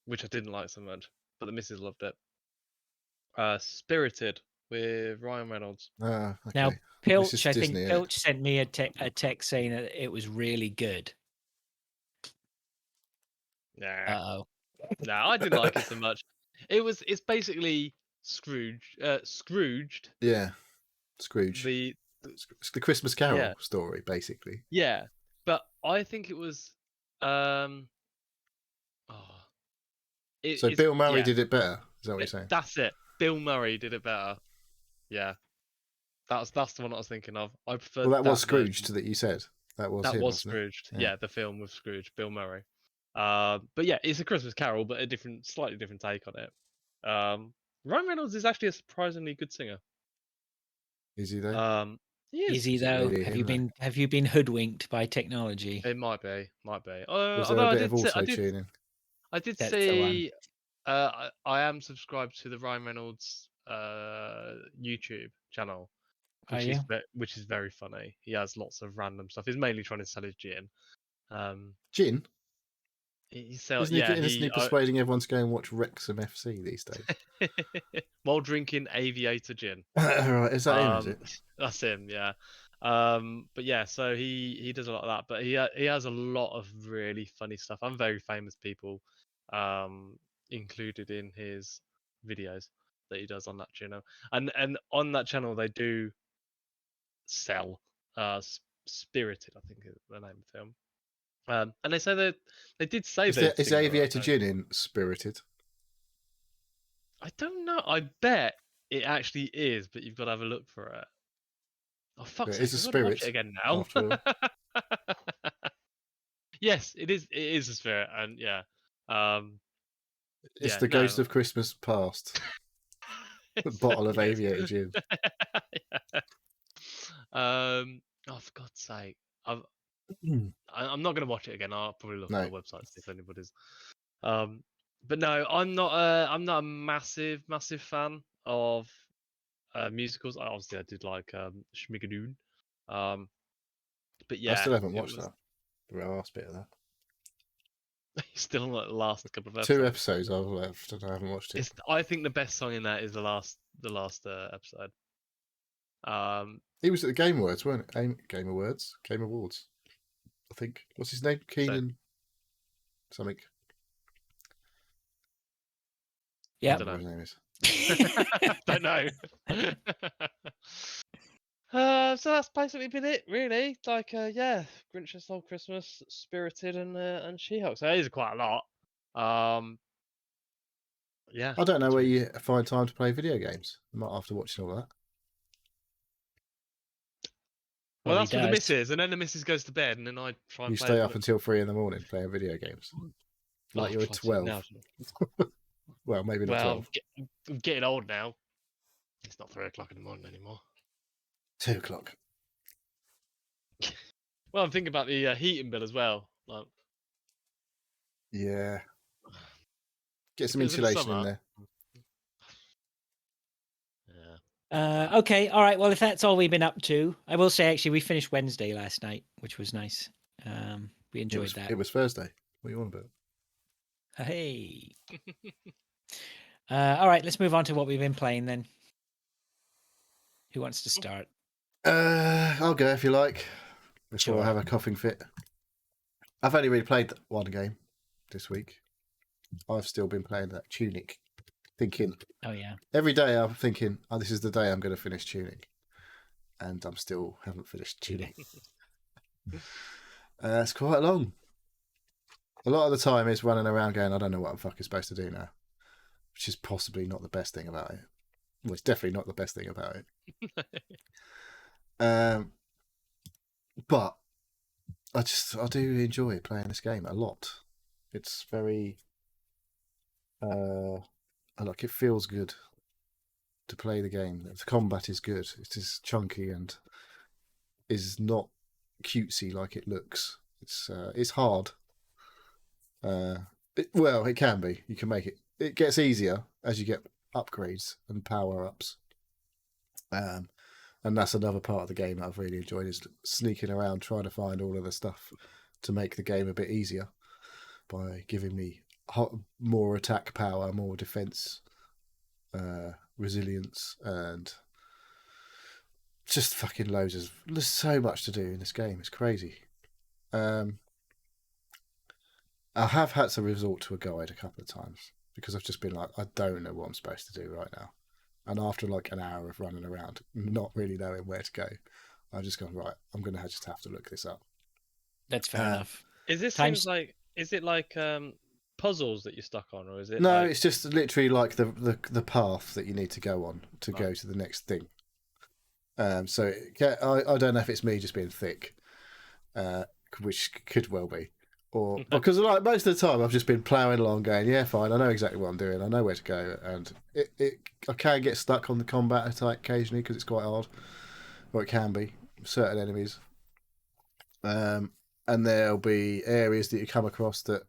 which I didn't like so much, but the missus loved it. Spirited with Ryan Reynolds. Okay. Now This Pilch, is I Disney, think innit? Pilch sent me a text saying that it was really good. Nah, Oh. nah, I didn't like it so much. It's basically Scrooged. Yeah. Scrooge. The It's the Christmas Carol Yeah. story, basically. Yeah, but I think it was So Bill Murray did it better. Is that what you're saying? That's it. Bill Murray did it better. Yeah, that's the one I was thinking of. I prefer. Well, that was version. Scrooged that you said. That was That him, was wasn't it? Scrooged. Yeah. Yeah, the film with Scrooge, Bill Murray. But yeah, it's a Christmas Carol, but slightly different take on it. Ryan Reynolds is actually a surprisingly good singer. Is he though? He is. Is he though? really Have you been hoodwinked by technology? It might be. Was there Although a bit of auto tuning? I did That's the see. I am subscribed to the Ryan Reynolds YouTube channel, Are you? which is very funny. He has lots of random stuff. He's mainly trying to sell his gin. Gin? He sells. Isn't Yeah, he persuading everyone to go and watch Wrexham FC these days? while drinking Aviator gin. Right, is that him? Is it? That's him. Yeah. But yeah, so he does a lot of that, but he has a lot of really funny stuff and very famous people included in his videos that he does on that channel. And on that channel they do sell Spirited, I think is the name of the film. And they say that they did say that Is Aviator Gin in Spirited? I don't know. I bet it actually is, but you've got to have a look for it. Oh fuck! Yeah, it's a I've got to watch spirit, it again now. after all. Yes, it is. It is a spirit, and yeah, It's yeah, the ghost no. of Christmas past. A bottle of Aviator Gin. Yeah. Oh, for God's sake! I'm not going to watch it again. I'll probably look on the website see if anybody's. But no, I'm not a massive fan of musicals. Obviously, I did like Schmigadoon. But yeah, I still haven't watched that. The last bit of that. Still on like the last couple of episodes. 2 episodes I've left and I haven't watched it. I think the best song in that is the last episode. He was at the Game Awards, weren't it? Game Awards, I think. What's his name? Keenan something. Yeah. I don't know what his name is. Don't know. So that's basically been it, really. Like, yeah, Grinch That Stole Christmas, Spirited, and She-Hulk. So it is quite a lot. Yeah. I don't know where you find time to play video games. After watching all that. Well, that's with the missus, and then the missus goes to bed, and then I try and you stay up until 3 a.m. playing video games, like you're 12. Well, maybe not 12. I'm getting old now. It's not 3 o'clock in the morning anymore. 2 o'clock. Well, I'm thinking about the heating bill as well. Like, Yeah. Get some Because of the insulation in summer. there. Yeah. Okay, all right. Well, if that's all we've been up to, I will say actually we finished Wednesday last night, which was nice. We enjoyed that. It was Thursday. What are you on about? Hey. All right, let's move on to what we've been playing then. Who wants to start? I'll go if you like. Before Sure. I have a coughing fit. I've only really played one game this week. I've still been playing that Tunic. Thinking Oh yeah. every day I'm thinking, oh, this is the day I'm going to finish Tunic. And I'm still haven't finished Tunic. It's quite long. A lot of the time is running around going, I don't know what I'm fucking supposed to do now. Which is possibly not the best thing about it. Well, it's definitely not the best thing about it. But I do enjoy playing this game a lot. It's very it feels good to play the game. The combat is good. It is chunky and is not cutesy like it looks. It's hard. It can be. You can make it. It gets easier as you get upgrades and power ups. And that's another part of the game that I've really enjoyed is sneaking around trying to find all of the stuff to make the game a bit easier by giving me more attack power, more defense, resilience, and just fucking loads. There's so much to do in this game. It's crazy. I have had to resort to a guide a couple of times because I've just been like, I don't know what I'm supposed to do right now. And after like an hour of running around, not really knowing where to go, I've just gone, right, I'm going to just have to look this up. That's fair enough. Is it like puzzles that you're stuck on, or is it? No, like... it's just literally like the path that you need to go on to go to the next thing. So I don't know if it's me just being thick, which could well be, or because like most of the time I've just been ploughing along, going, yeah, fine, I know exactly what I'm doing, I know where to go, and I can get stuck on the combat attack occasionally because it's quite hard, or it can be certain enemies. And there'll be areas that you come across that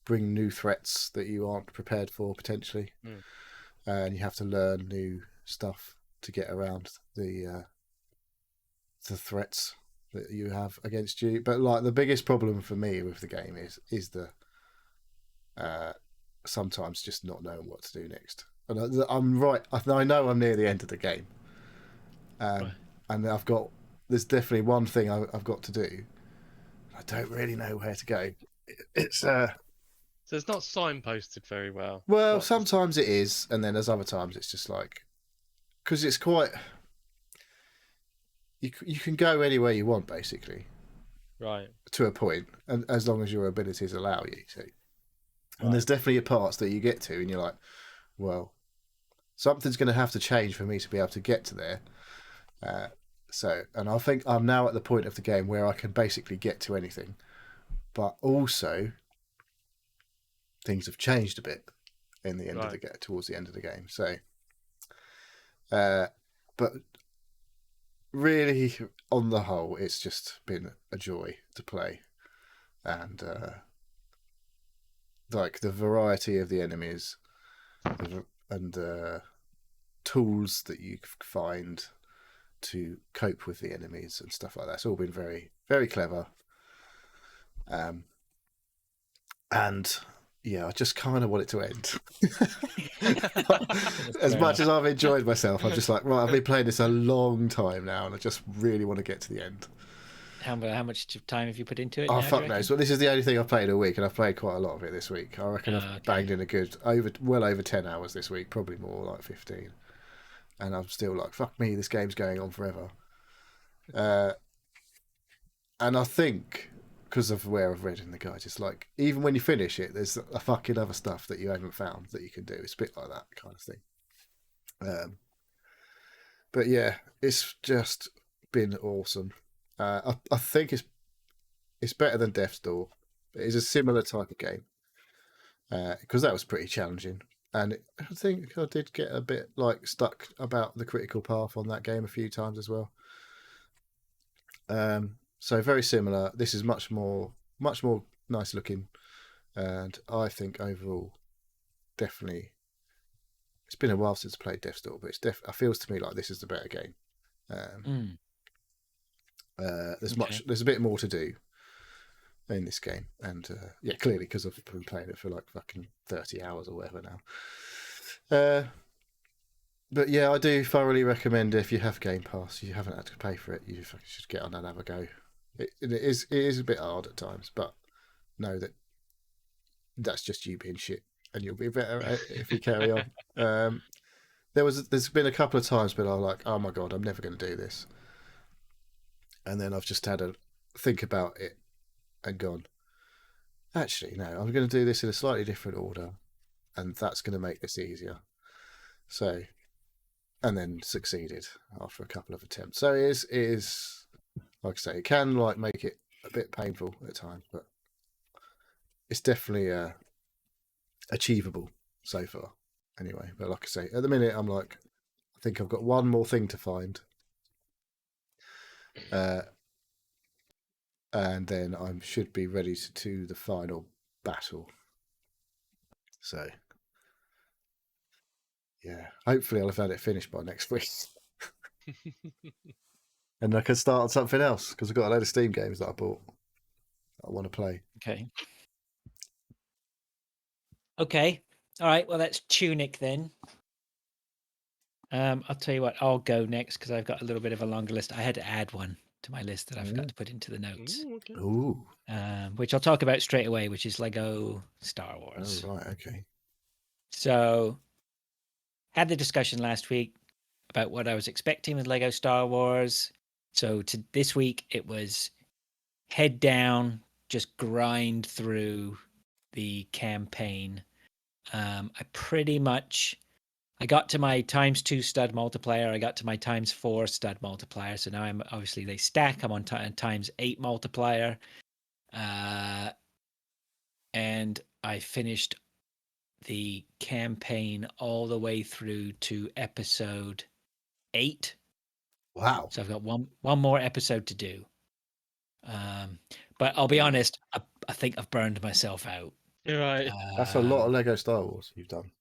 bring new threats that you aren't prepared for potentially, and you have to learn new stuff to get around the threats that you have against you. But like the biggest problem for me with the game is the sometimes just not knowing what to do next. And I'm right. I know I'm near the end of the game, and there's definitely one thing I've got to do. I don't really know where to go. It's So it's not signposted very well. Well, sometimes it is, and then there's other times it's just like, because it's quite. You can go anywhere you want, basically. Right. To a point, and as long as your abilities allow you to. And there's definitely parts that you get to, and you're like, well, something's going to have to change for me to be able to get to there. And I think I'm now at the point of the game where I can basically get to anything, but also things have changed a bit in the end of the game, towards the end of the game. So, but really, on the whole, it's just been a joy to play, and like the variety of the enemies and the tools that you find to cope with the enemies and stuff like that. It's all been very, very clever. And yeah, I just kind of want it to end. As much as I've enjoyed myself, I'm just like, right, I've been playing this a long time now, and I just really want to get to the end. How much time have you put into it? Oh, fuck knows. Well, this is the only thing I've played a week, and I've played quite a lot of it this week. I reckon I've banged in a good well over 10 hours this week, probably more like 15. And I'm still like, fuck me, this game's going on forever. And I think, because of where I've read in the guide, it's like, even when you finish it, there's a fucking other stuff that you haven't found that you can do. It's a bit like that kind of thing. But yeah, it's just been awesome. I think it's better than Death's Door. It is a similar type of game. Because that was pretty challenging. And I think I did get a bit like stuck about the critical path on that game a few times as well. So very similar. This is much more nice looking. And I think overall, definitely, it's been a while since I played Death's Door, but it feels to me like this is the better game. There's a bit more to do in this game, and clearly because I've been playing it for like fucking 30 hours or whatever now. But yeah, I do thoroughly recommend if you have Game Pass, you haven't had to pay for it, you should get on and have a go. It is a bit hard at times, but know that that's just you being shit, and you'll be better if you carry on. There's been a couple of times where I'm like, oh my god, I'm never going to do this, and then I've just had a think about it and gone, actually no, I'm going to do this in a slightly different order, and that's going to make this easier. So, and then succeeded after a couple of attempts. So it is like I say, it can like make it a bit painful at times, but it's definitely achievable so far. Anyway, but like I say, at the minute I'm like, I think I've got one more thing to find, and then I should be ready to do the final battle. So yeah, hopefully I'll have had it finished by next week. And I can start on something else, because I've got a load of Steam games that I bought that I want to play. Okay. All right. Well, that's Tunic then. I'll tell you what, I'll go next because I've got a little bit of a longer list. I had to add one to my list that I forgot to put into the notes. Ooh. Which I'll talk about straight away, which is Lego Star Wars. Oh, right, okay. So, had the discussion last week about what I was expecting with Lego Star Wars. So this week it was head down, just grind through the campaign. I got to my ×2 stud multiplier. I got to my ×4 stud multiplier. So now I'm obviously they stack. I'm on ×8 multiplier. And I finished the campaign all the way through to episode 8. Wow. So I've got one more episode to do. But I'll be honest, I think I've burned myself out. You're right. That's a lot of Lego Star Wars you've done.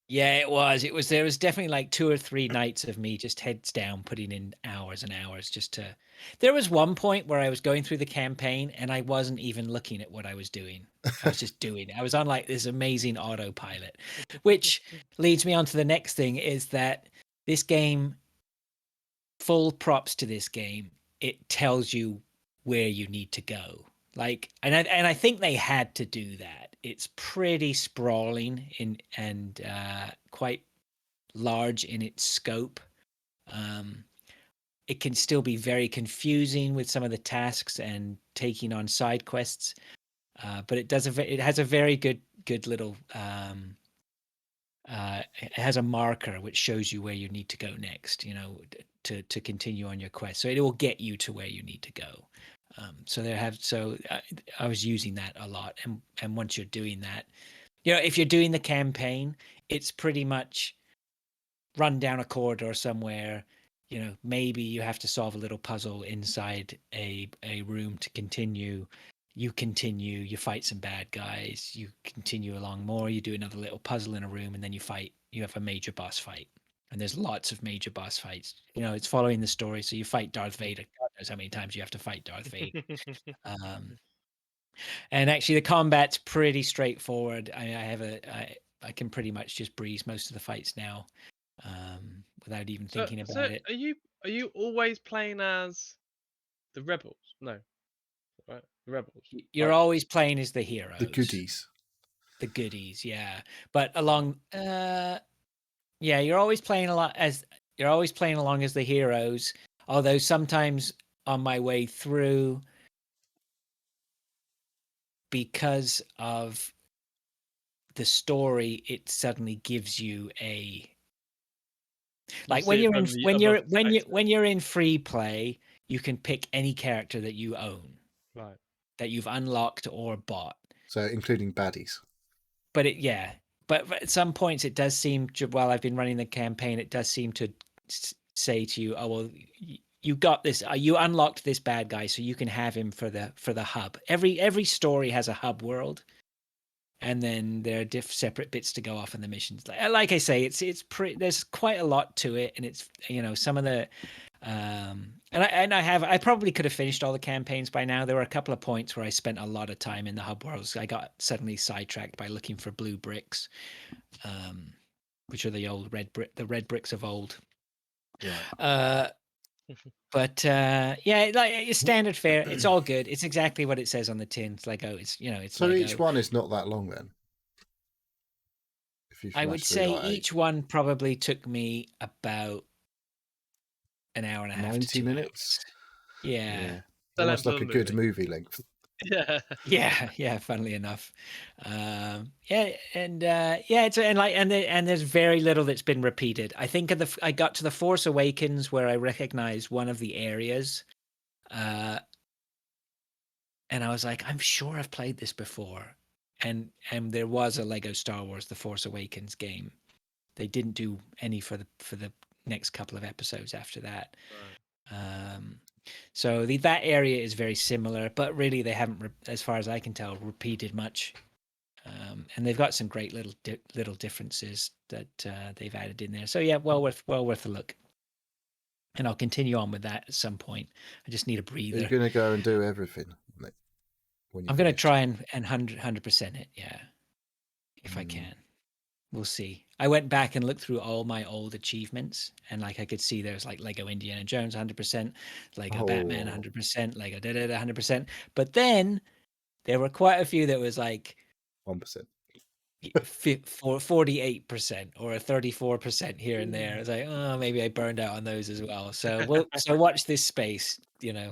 Yeah, it was. There was definitely like 2 or 3 nights of me just heads down, putting in hours and hours just to. There was one point where I was going through the campaign and I wasn't even looking at what I was doing. I was just doing it. I was on like this amazing autopilot, which leads me on to the next thing is that this game, full props to this game, it tells you where you need to go. Like, and I think they had to do that. It's pretty sprawling and quite large in its scope. It can still be very confusing with some of the tasks and taking on side quests, but it has a very good little. It has a marker which shows you where you need to go next. To continue on your quest, so it will get you to where you need to go. I was using that a lot, and once you're doing that, if you're doing the campaign, it's pretty much run down a corridor somewhere. Maybe you have to solve a little puzzle inside a room to continue. You continue, you fight some bad guys, you continue along more, you do another little puzzle in a room, and then you have a major boss fight. And there's lots of major boss fights. It's following the story. So you fight Darth Vader. God knows how many times you have to fight Darth Vader. And actually, the combat's pretty straightforward. I can pretty much just breeze most of the fights now, without even thinking about it. Are you always playing as the rebels? No, right? The rebels. You're always playing as the heroes. The goodies. The goodies, yeah. But along. Yeah, you're always playing along as the heroes. Although sometimes on my way through, because of the story, it suddenly gives you when you're in free play, you can pick any character that you own, right? That you've unlocked or bought. So including baddies. But But at some points, it does seem to, while I've been running the campaign, it does seem to say to you, "Oh well, you got this. You unlocked this bad guy, so you can have him for the hub." Every story has a hub world, and then there are separate bits to go off in the missions. Like I say, it's there's quite a lot to it, and it's some of the I probably could have finished all the campaigns by now. There were a couple of points where I spent a lot of time in the hub worlds. I got suddenly sidetracked by looking for blue bricks, which are the old red bricks of old. Yeah. But yeah, like it's standard fare. It's all good. It's exactly what it says on the tin. It's Lego. It's it's so Lego. each one is not that long then. If you I would say each one probably took me about an hour and a half. 90 to 2 minutes. Hours. Yeah. Almost like a good movie length. Yeah. Yeah. Funnily enough, it's and there's very little that's been repeated. I think I got to the Force Awakens where I recognized one of the areas, and I was like, I'm sure I've played this before, and there was a Lego Star Wars: The Force Awakens game. They didn't do any for the next couple of episodes after that. Right. So that area is very similar, but really they haven't, as far as I can tell, repeated much. And they've got some great little differences that they've added in there. So yeah, well worth a look. And I'll continue on with that at some point. I just need a breather. Are you going to go and do everything? I'm going to try and 100% it, yeah, if I can. We'll see. I went back and looked through all my old achievements, and I could see there's like Lego Indiana Jones 100%, Lego Batman 100%, Lego 100%. But then there were quite a few that was like 1%, 48% or a 34% here and there. It's like, oh, maybe I burned out on those as well. So so watch this space. The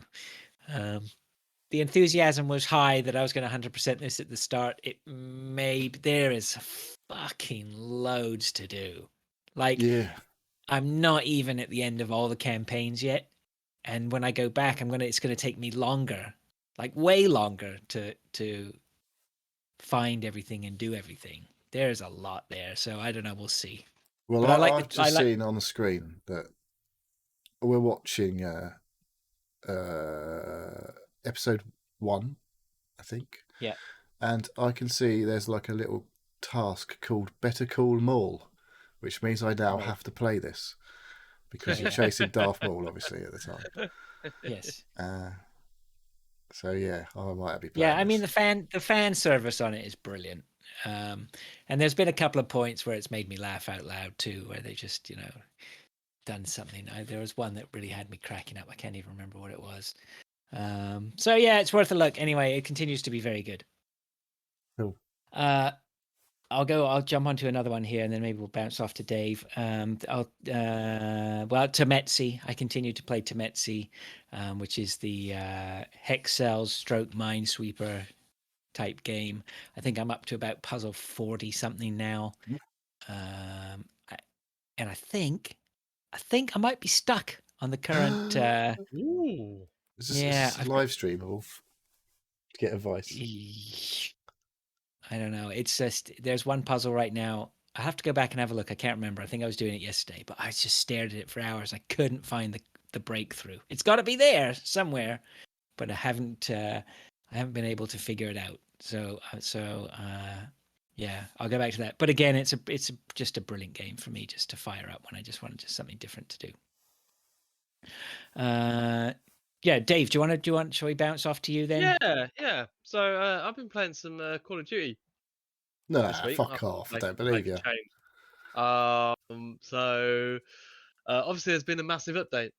enthusiasm was high that I was going to 100% this at the start. There is fucking loads to do. I'm not even at the end of all the campaigns yet. And when I go back, it's going to take me longer, like way longer to find everything and do everything. There's a lot there. So I don't know. We'll see. Well, I've just seen on the screen that we're watching episode 1, I think. Yeah. And I can see there's like a little task called Better Call Maul, which means I now have to play this because you're chasing Darth Maul, obviously, at the time. Yes. So yeah, I might be playing. Yeah, I mean the fan service on it is brilliant. And there's been a couple of points where it's made me laugh out loud too, where they just, done something. There was one that really had me cracking up. I can't even remember what it was. So yeah, it's worth a look. Anyway, it continues to be very good. Cool. I'll jump onto another one here, and then maybe we'll bounce off to Dave. Temetsi. I continue to play Temetsi, which is the Hexcells stroke Minesweeper type game. I think I'm up to about puzzle 40 something now. And I think I might be stuck on the current. Ooh. Is this live streamable? To get advice. I don't know. It's just there's one puzzle right now. I have to go back and have a look. I can't remember. I think I was doing it yesterday, but I just stared at it for hours. I couldn't find the breakthrough. It's got to be there somewhere, but I haven't been able to figure it out. So yeah, I'll go back to that. But again, it's just a brilliant game for me just to fire up when I just wanted something different to do. Yeah, Dave, do you want? Shall we bounce off to you then? Yeah. So I've been playing some Call of Duty. No, fuck off! I don't believe you. So obviously there's been a massive update.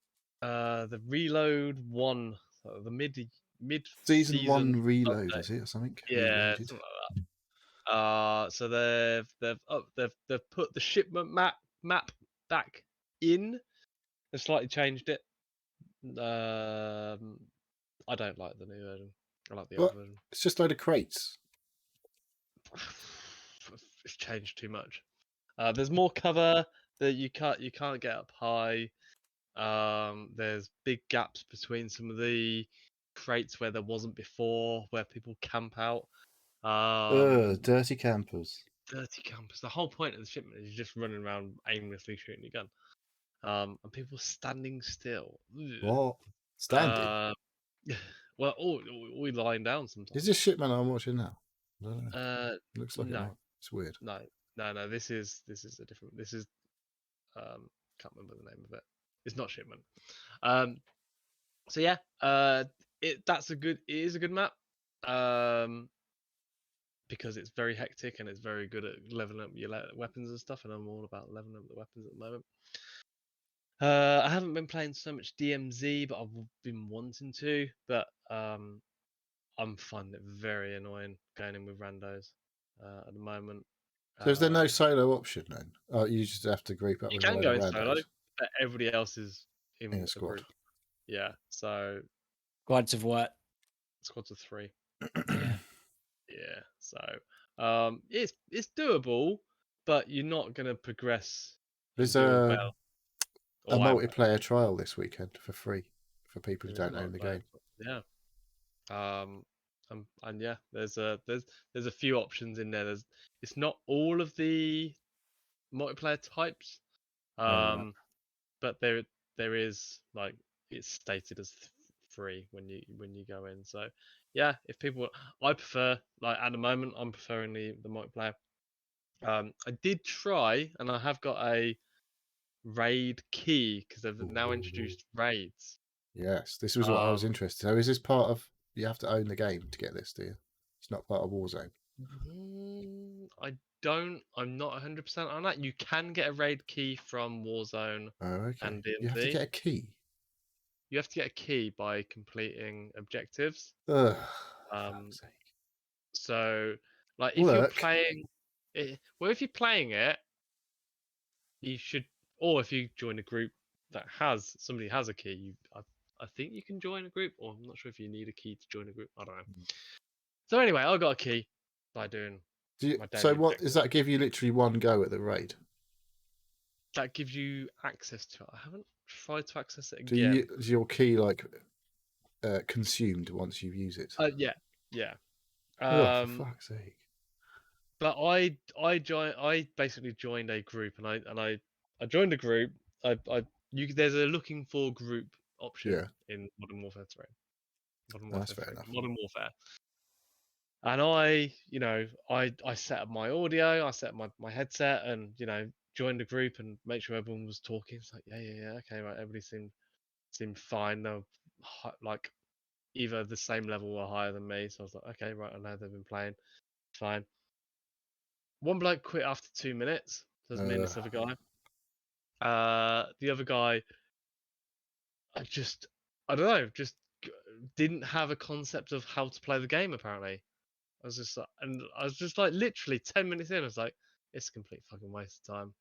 The Reload 1, the mid season 1 reload update. Is it or something? Yeah, something like that. So they've put the shipment map back in. They've slightly changed it. I don't like the new version. I like the old version. It's just a load of crates. It's changed too much. There's more cover that you can't get up high. There's big gaps between some of the crates where there wasn't before, where people camp out. Dirty campers. Dirty campers. The whole point of the shipment is just running around aimlessly shooting your gun. And people standing still. What? Standing? Well, we lying down sometimes. Is this shipment I'm watching now? I don't know. It looks like it No, might. It's weird. no. This is a different. This is can't remember the name of it. It's not Shipment. So yeah, it is a good map. Because it's very hectic and it's very good at leveling up your weapons and stuff, and I'm all about leveling up the weapons at the moment. I haven't been playing so much DMZ, but I've been wanting to. But I'm finding it very annoying going in with randos at the moment. So is there no solo option then? Oh, you just have to group up You with a can load go of in solo, randos but everybody else is in in a a squad. group. Yeah, so Squads of what? squads of 3. Yeah. Yeah, so it's doable, but you're not gonna progress. There's and do a well. a Or have multiplayer trial this weekend for free for people who there is don't own the multiplayer. game. Yeah. And yeah, there's a few options in there. It's not all of the multiplayer types, Right. but there is, like, it's stated as free when you go in. So yeah, if people, I prefer, like, at the moment I'm preferring the multiplayer. I did try, and I have got a raid key because they've now introduced raids. Yes, this was what I was interested. So is this part of? You have to own the game to get this, do you? It's not part of Warzone. I'm not 100% on that. You can get a raid key from Warzone Oh, okay. and You have to DMZ. get a key. You have to get a key by completing objectives. Ugh, for Um, fuck's sake. So, like, if you're playing, if you're playing it, you should, or if you join a group that somebody has a key, I think you can join a group, or I'm not sure if you need a key to join a group. I don't know. So anyway, I got a key by doing my daily So what objectives. does that give you? Literally one go at the raid. That gives you access to it. I haven't tried to access it again. Is your key like consumed once you use it? Yeah. Oh, for fuck's sake! But I basically joined a group, and I joined a group. There's a looking for group option in Modern Warfare 3. That's fair enough. Modern Warfare. And I set up my audio, I set up my headset, and joined the group and made sure everyone was talking. It's like, yeah, okay, right. Everybody seemed fine. They were like either the same level or higher than me. So I was like, okay, right, I know they've been playing. Fine. One bloke quit after 2 minutes. There's me and this other guy. The other guy, I don't know, just didn't have a concept of how to play the game. Apparently, I was just like, literally 10 minutes in, I was like, it's a complete fucking waste of time.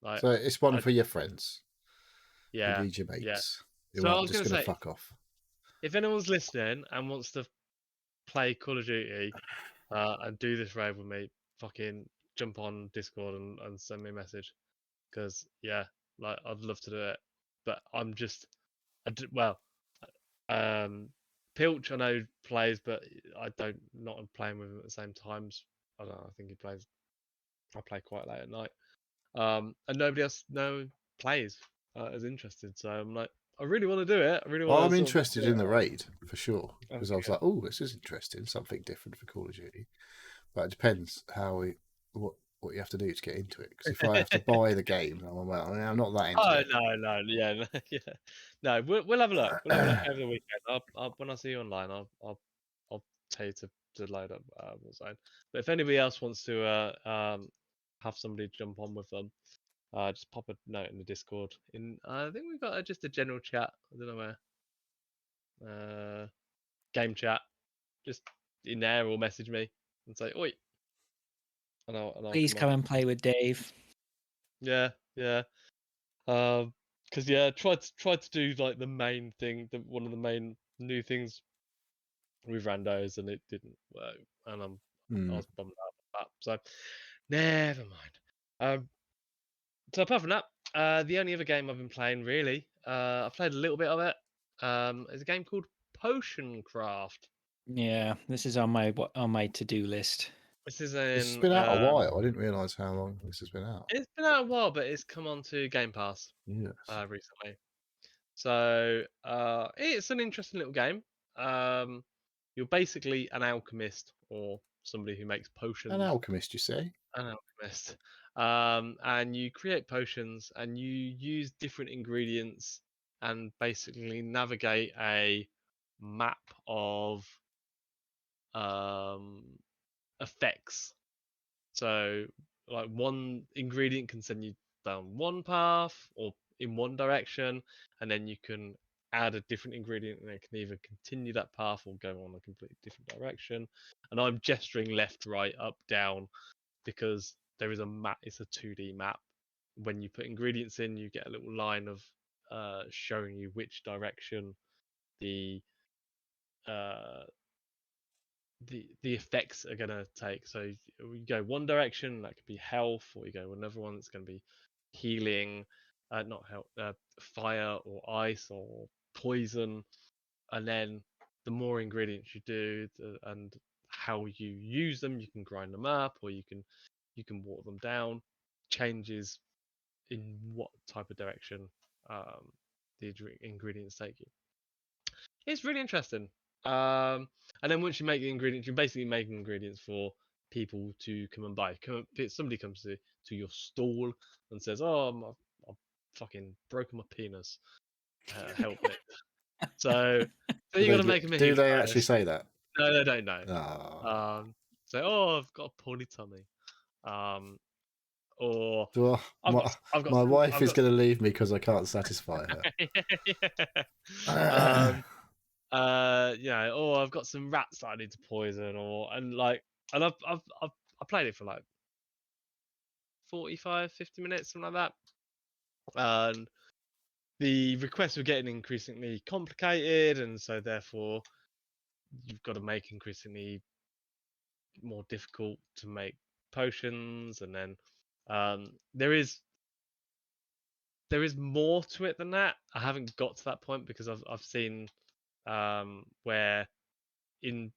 Like, so it's one for your friends. Yeah. You need your mates. So Who I aren't was just gonna going to say, fuck off. if anyone's listening and wants to play Call of Duty and do this raid with me, fucking jump on Discord and send me a message, because like, I'd love to do it, but I'm just Pilch I know plays, but I don't, not playing with him at the same times. I don't know, I think I play quite late at night, and nobody else plays is interested, so I'm like, I really want to do it. I really want. I'm interested in the raid for sure, because I was like, oh, this is interesting, something different for Call of Duty. But it depends what you have to do to get into it. Because if I have to buy the game, I'm not that into it. No, yeah, no. We'll have a look. We'll have a look over the weekend. When I see you online, I'll tell you to load up Warzone. But if anybody else wants to have somebody jump on with them, just pop a note in the Discord. I think we've got just a general chat. I don't know where. Game chat, just in there, or message me and say, "Oi." And I'll Please come and play with Dave. Yeah. Because tried to do like the main thing, one of the main new things with randos, and it didn't work, and I was bummed out about that. So never mind. So apart from that, the only other game I've been playing, really, I've played a little bit of it. Is a game called Potion Craft. Yeah, this is on my to-do list. It's been out a while. I didn't realise how long this has been out. It's been out a while, but it's come on to Game Pass recently. So it's an interesting little game. You're basically an alchemist or somebody who makes potions. An alchemist, you say? An alchemist. And you create potions and you use different ingredients and basically navigate a map of effects. So, like, one ingredient can send you down one path or in one direction, and then you can add a different ingredient and it can either continue that path or go on a completely different direction. And I'm gesturing left, right, up, down because there is a map. It's a 2D map. When you put ingredients in, you get a little line of showing you which direction the effects are going to take. So you go one direction, that could be health, or you go another one that's going to be healing, not health, fire or ice or poison. And then the more ingredients you do and how you use them, you can grind them up or you can water them down, changes in what type of direction the ingredients take you. It's really interesting. And then once you make the ingredients, you're basically making ingredients for people to come and buy. Somebody comes to your stall and says, "Oh, I've fucking broken my penis. Help me." So you got to make them. Do they actually say that? No, they don't know. Oh. So, I've got a poorly tummy. Or my wife is going to leave me because I can't satisfy her. I've got some rats that I need to poison, I've played it for like 45, 50 minutes, something like that. And the requests were getting increasingly complicated, and so therefore you've got to make increasingly more difficult to make potions, and then there is more to it than that. I haven't got to that point because I've seen where in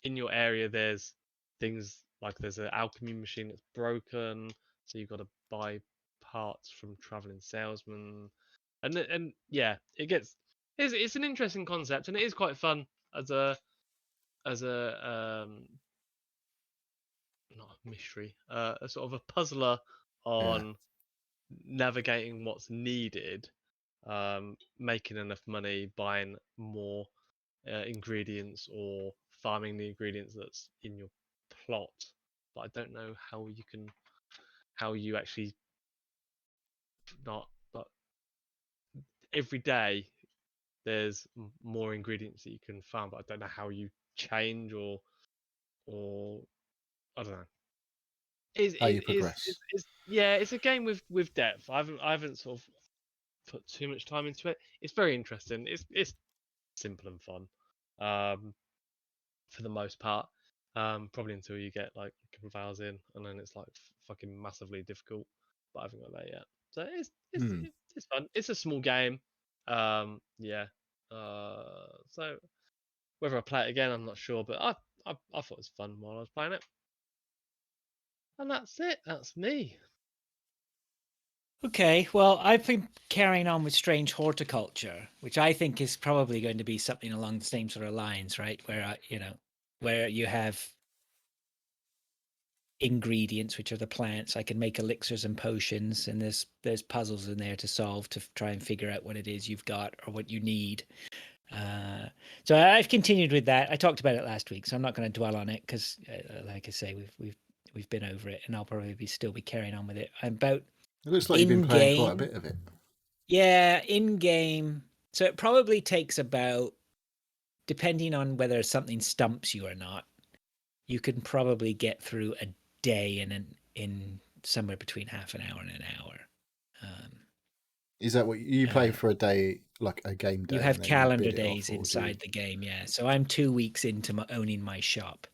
your area there's things like there's an alchemy machine that's broken, so you've got to buy parts from traveling salesmen, and yeah, it's an interesting concept, and it is quite fun as a not a mystery, a sort of a puzzler on navigating what's needed, making enough money, buying more ingredients or farming the ingredients that's in your plot. But I don't know how you actually but every day there's more ingredients that you can farm, but I don't know how you change or I don't know. How you progress. It's a game with depth. I haven't sort of put too much time into it. It's very interesting. It's simple and fun, for the most part. Probably until you get like a couple of hours in, and then it's like fucking massively difficult. But I haven't got there yet. So it's fun. It's a small game. So whether I play it again, I'm not sure. But I thought it was fun while I was playing it. And that's it. That's me. Okay, well, I've been carrying on with Strange Horticulture, which I think is probably going to be something along the same sort of lines, right? Where you have ingredients, which are the plants. I can make elixirs and potions, and there's puzzles in there to solve to try and figure out what it is you've got or what you need. So I've continued with that. I talked about it last week, so I'm not going to dwell on it because, like I say, we've been over it, and I'll probably still be carrying on with it. It looks like you've been playing quite a bit of it. Yeah, in game. So it probably takes about, depending on whether something stumps you or not, you can probably get through a day in somewhere between half an hour and an hour. Is that what you play for a day, like a game day? You have calendar days inside the game, yeah. So I'm 2 weeks into owning my shop.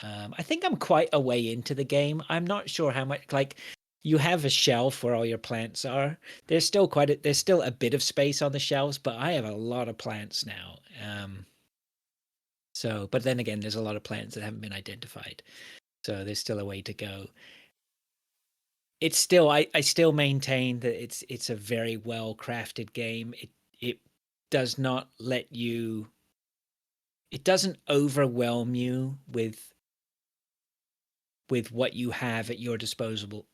I think I'm quite a way into the game. I'm not sure how much, like, you have a shelf where all your plants are. There's still a bit of space on the shelves, but I have a lot of plants now. But then again, there's a lot of plants that haven't been identified. So there's still a way to go. It's still, I still maintain that it's a very well crafted game. It does not it doesn't overwhelm you with with what you have at your disposal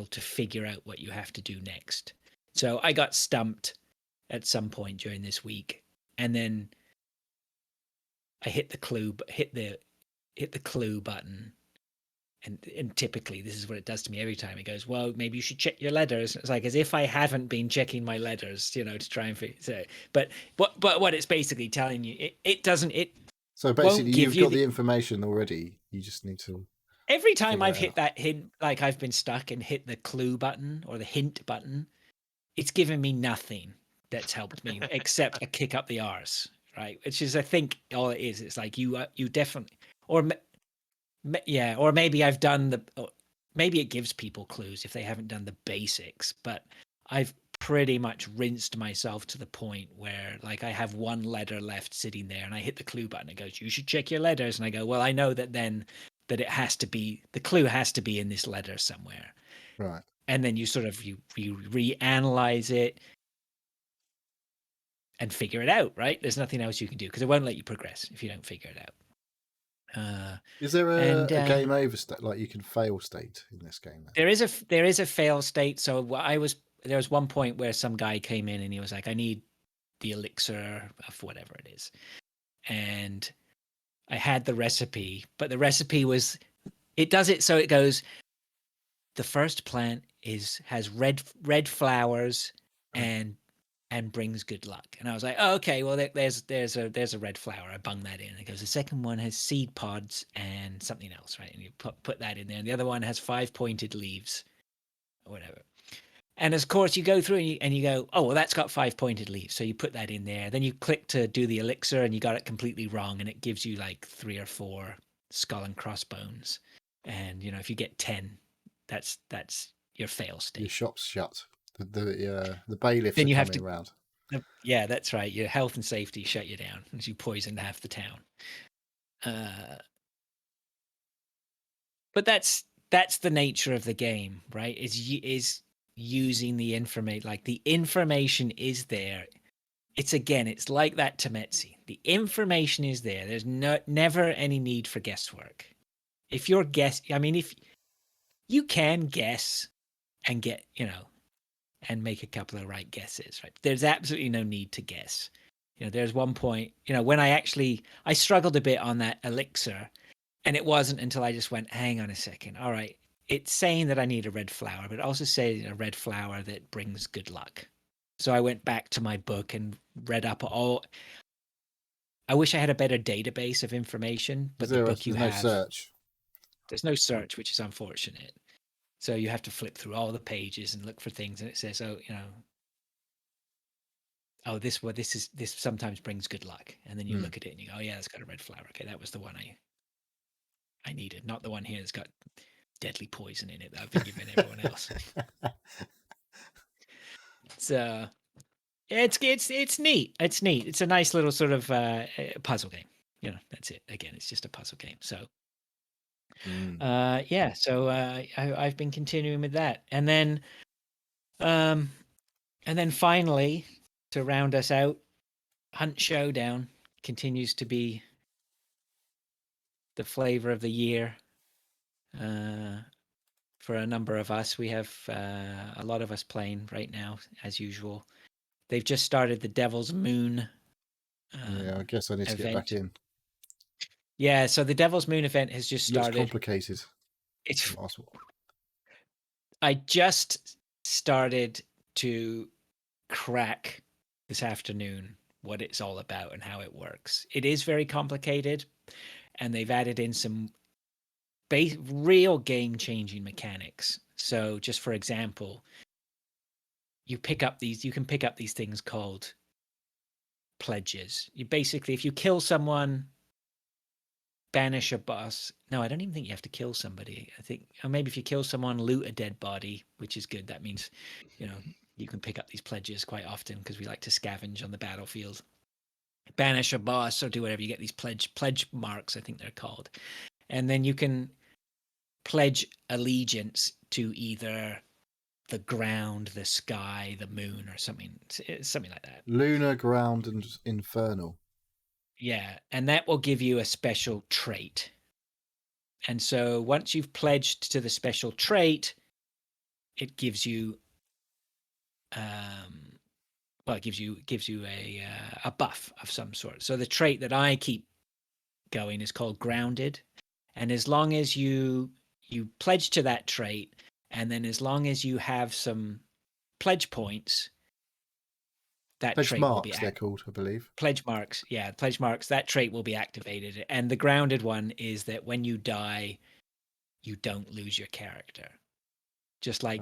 to figure out what you have to do next. So I got stumped at some point during this week, and then I hit the clue button. And typically this is what it does to me every time. It goes, well, maybe you should check your letters. It's like as if I haven't been checking my letters, to try and figure. So, but what it's basically telling you, it doesn't. So basically, you've got the information already. You just need to. Every time I've hit that hint, like I've been stuck and hit the clue button or the hint button, it's given me nothing that's helped me except a kick up the arse, right? Which is, I think, all it is. It's like you definitely, or maybe I've done maybe it gives people clues if they haven't done the basics, but I've pretty much rinsed myself to the point where like I have one letter left sitting there and I hit the clue button. It goes, you should check your letters. And I go, well, I know that then that it has to be, the clue has to be in this letter somewhere. Right. And then you sort of, you reanalyze it and figure it out, right? There's nothing else you can do because it won't let you progress if you don't figure it out. Is there a game over state, like you can fail state in this game? Then? There is a fail state. So there was one point where some guy came in and he was like, I need the elixir of whatever it is. And I had the recipe, but the recipe it does it so it goes, the first plant has red flowers and brings good luck. And I was like, oh, okay, well there's a red flower. I bung that in. It goes, the second one has seed pods and something else, right? And you put that in there. And the other one has 5 pointed leaves or whatever. And of course you go through and you go, oh, well, that's got 5 pointed leaves. So you put that in there. Then you click to do the elixir and you got it completely wrong. And it gives you like 3 or 4 skull and crossbones. And, if you get 10, that's your fail state. Your shop's shut. The bailiffs then you are have coming around. Yeah, that's right. Your health and safety shut you down as you poisoned half the town. But that's the nature of the game, right? Is using the information. Like the information is there. It's like that Tametsi. The information is there. There's never any need for guesswork. If you're if you can guess and get, and make a couple of right guesses, right? There's absolutely no need to guess. There's one point, when I struggled a bit on that elixir, and it wasn't until I just went, hang on a second. All right. It's saying that I need a red flower, but it also says a red flower that brings good luck. So I went back to my book and read up all. I wish I had a better database of information, but the book you have. There's no search. There's no search, which is unfortunate. So you have to flip through all the pages and look for things, and it says, this sometimes brings good luck, and then you look at it and you go, oh yeah, it's got a red flower. Okay, that was the one I needed, not the one here that's got deadly poison in it that I've been giving everyone else. So it's neat. It's neat. It's a nice little sort of puzzle game. That's it. Again, it's just a puzzle game. So. So I've been continuing with that, and then finally, to round us out, Hunt Showdown continues to be the flavor of the year for a number of us. We have a lot of us playing right now, as usual. They've just started the Devil's Moon. I guess I need to get back in. Yeah, so the Devil's Moon event has just started. It's complicated. It's I just started to crack this afternoon what it's all about and how it works. It is very complicated, and they've added in some real game-changing mechanics. So, just for example, you can pick up these things called pledges. You basically, if you kill someone, banish a boss. No, I don't even think you have to kill somebody. I think, or maybe if you kill someone, loot a dead body, which is good. That means, you can pick up these pledges quite often because we like to scavenge on the battlefield. Banish a boss or do whatever. You get these pledge marks, I think they're called. And then you can pledge allegiance to either the ground, the sky, the moon, or something like that. Lunar, ground, and infernal. Yeah, and that will give you a special trait. And so once you've pledged to the special trait, it gives you it gives you a buff of some sort. So the trait that I keep going is called Grounded, and as long as you pledge to that trait, and then as long as you have some pledge points, that Pledge trait will be marks, they're called, I believe. pledge marks. Yeah, pledge marks. That trait will be activated, and the Grounded one is that when you die, you don't lose your character, just like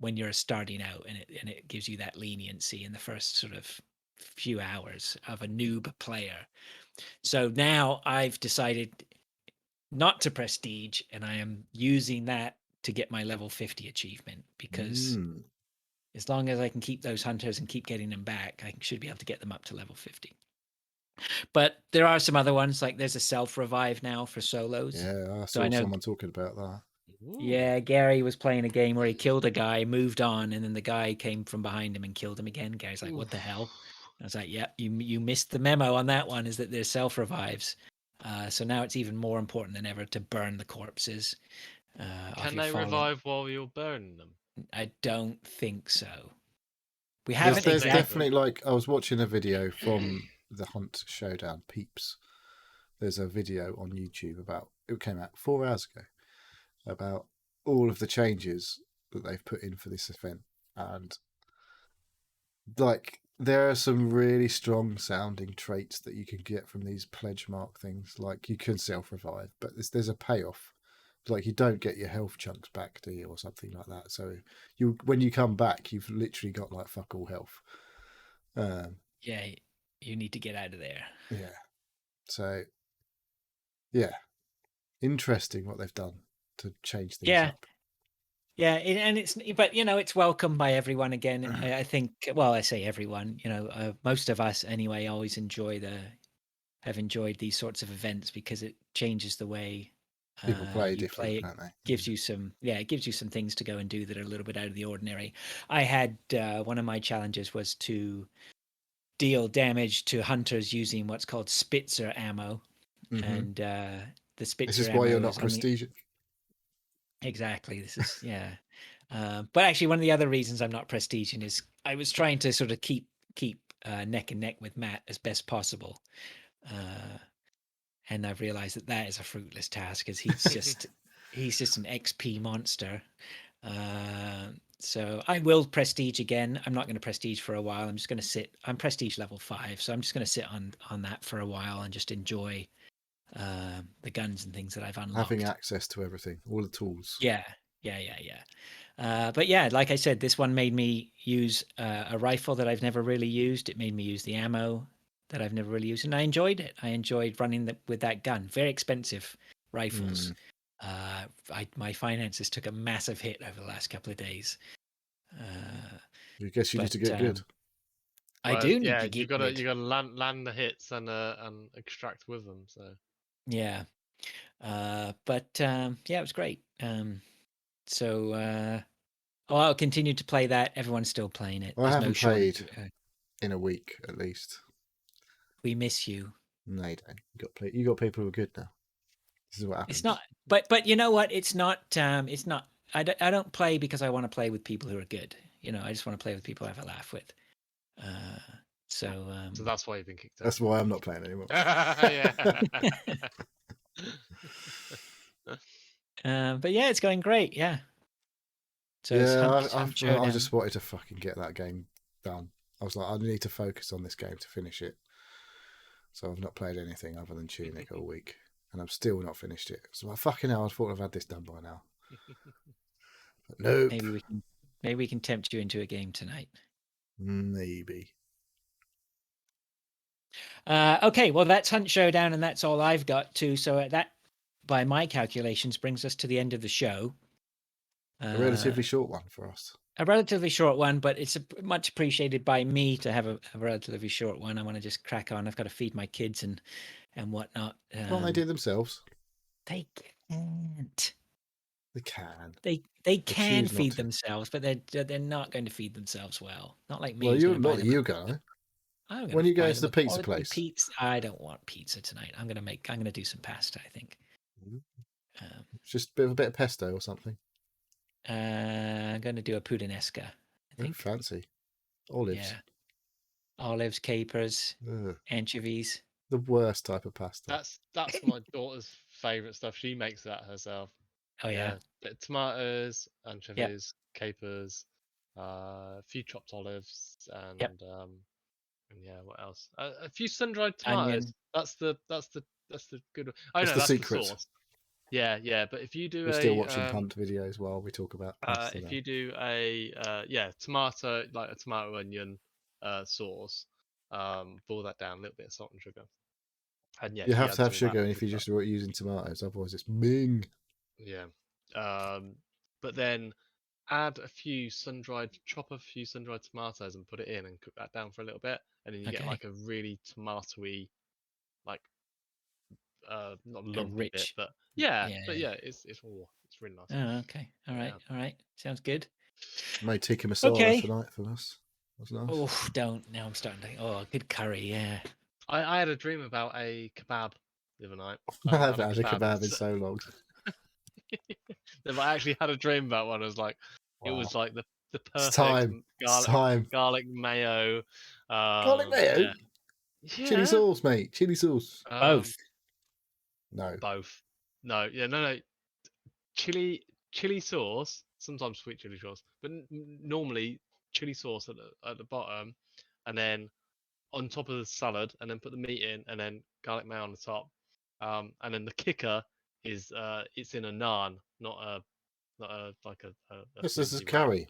when you're starting out, and it gives you that leniency in the first sort of few hours of a noob player. So now I've decided not to prestige, and I am using that to get my level 50 achievement, because as long as I can keep those hunters and keep getting them back, I should be able to get them up to level 50. But there are some other ones, like there's a self-revive now for solos. Yeah, I saw someone talking about that. Yeah, Gary was playing a game where he killed a guy, moved on, and then the guy came from behind him and killed him again. Gary's like, what the hell? I was like, yeah, you missed the memo on that one, is that there's self-revives. So now it's even more important than ever to burn the corpses. Can they revive while you're burning them? I don't think so. We haven't. There's definitely, like, I was watching a video from the Hunt Showdown Peeps. There's a video on YouTube it came out 4 hours ago, about all of the changes that they've put in for this event. And like, there are some really strong sounding traits that you can get from these pledge mark things. Like, you can self-revive, but there's a payoff. Like, you don't get your health chunks back, do you, or something like that. So when you come back, you've literally got like fuck all health. Yeah, you need to get out of there. Yeah. So, yeah, interesting what they've done to change things up. Yeah, but it's welcome by everyone again. I think, well, I say everyone, most of us anyway always have enjoyed these sorts of events, because it changes the way people play differently, don't they? Gives you it gives you some things to go and do that are a little bit out of the ordinary. I had one of my challenges was to deal damage to hunters using what's called Spitzer ammo, and the Spitzer. This is why you're not prestige. Exactly. This is but actually, one of the other reasons I'm not prestiging is I was trying to sort of keep neck and neck with Matt as best possible, and I've realized that is a fruitless task, because he's just an XP monster. So I will prestige again. I'm not going to prestige for a while. I'm just going to sit. I'm prestige level 5, so I'm just going to sit on that for a while and just enjoy the guns and things that I've unlocked. Having access to everything, all the tools. Yeah. But yeah, like I said, this one made me use a rifle that I've never really used. It made me use the ammo that I've never really used, and I enjoyed it. I enjoyed running with that gun. Very expensive rifles. My finances took a massive hit over the last couple of days. I guess you need to get good. I do need to get good. You got to land the hits and extract with them. So yeah, but it was great. I'll continue to play that. Everyone's still playing it. I haven't played in a week at least. We miss you. No, you don't. You got people who are good now. This is what happens. It's not, but you know what? It's not. I don't play because I want to play with people who are good. I just want to play with people I have a laugh with. So that's why you've been kicked out. That's why I'm not playing anymore. But yeah, it's going great. Yeah. So I just wanted to fucking get that game done. I was like, I need to focus on this game to finish it. So I've not played anything other than Tunic all week, and I've still not finished it. So like, fucking hell, I thought I've had this done by now. But nope. Maybe we can tempt you into a game tonight. Maybe. Okay, well, that's Hunt Showdown, and that's all I've got too. So that, by my calculations, brings us to the end of the show. A relatively short one for us. A relatively short one, but it's much appreciated by me to have a relatively short one. I want to just crack on. I've got to feed my kids and whatnot. Can't they do it themselves? They can't. They can. They can feed themselves, but they're not going to feed themselves well. Not like me. Well, you're not you go. When you go to the pizza place. I don't want pizza tonight. I'm gonna do some pasta, I think. It's just a bit of pesto or something. I'm going to do a puttanesca, I Oh, think. fancy. Olives. Yeah. Olives, capers, Ugh, anchovies. the worst type of pasta. That's my daughter's favourite stuff. She makes that herself. Oh, yeah. Bit of tomatoes, anchovies, capers, a few chopped olives, and and yeah, what else? A few sun-dried tomatoes. Onion. That's the good one. Oh It's no, the that's secret. the sauce. Yeah. But if you do We're still watching punt videos while we talk about pasta. if you do a tomato, like a tomato onion sauce, boil that down, a little bit of salt and sugar. And yeah, You she have to have adds all that sugar, and if good you're stuff. just using tomatoes, otherwise it's ming. Yeah. But then chop a few sun-dried tomatoes and put it in and cook that down for a little bit, and then you get Okay. like a really tomatoey, like not A lumpy bit, rich. but Yeah. it's really nice. Oh, okay. All right. Yeah. All right. Sounds good. Made tikka masala Okay. tonight for us. That's nice. Oh, don't. Now I'm starting to. Oh, good curry. Yeah. I had a dream about a kebab the other night. I haven't had a kebab in so long. If I actually had a dream about one, I was like, it was Wow. like the It's perfect time. It's time. garlic mayo. Garlic mayo? Yeah. Chili sauce, mate. Chili sauce. Both. No. Both. No. Chili sauce. Sometimes sweet chili sauce, but normally chili sauce at the bottom, and then on top of the salad, and then put the meat in, and then garlic mayo on the top. And then the kicker is it's in a naan, not a like a This is flimsy wrap. curry.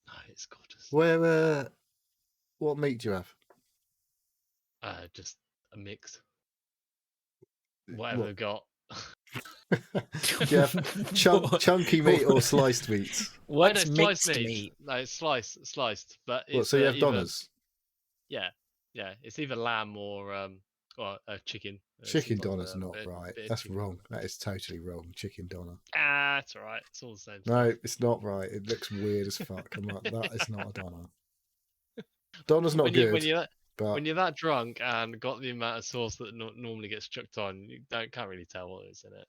No, it's gorgeous. Where? What meat do you have? Just a mix. Whatever they've got. Do you have chunky meat or sliced meat? What's No, mixed sliced meat? No, it's sliced. But What, it's, so you have either, donas? Yeah. It's either lamb or chicken. Chicken Sometimes dona's not bit right. of That's chicken. wrong. That is totally wrong. Chicken dona. It's all right. It's all the same. No, stuff. it's not right. It looks weird as fuck. I'm like, that is not a dona. Dona's not when good. when you're that drunk and got the amount of sauce that normally gets chucked on, you can't really tell what is in it.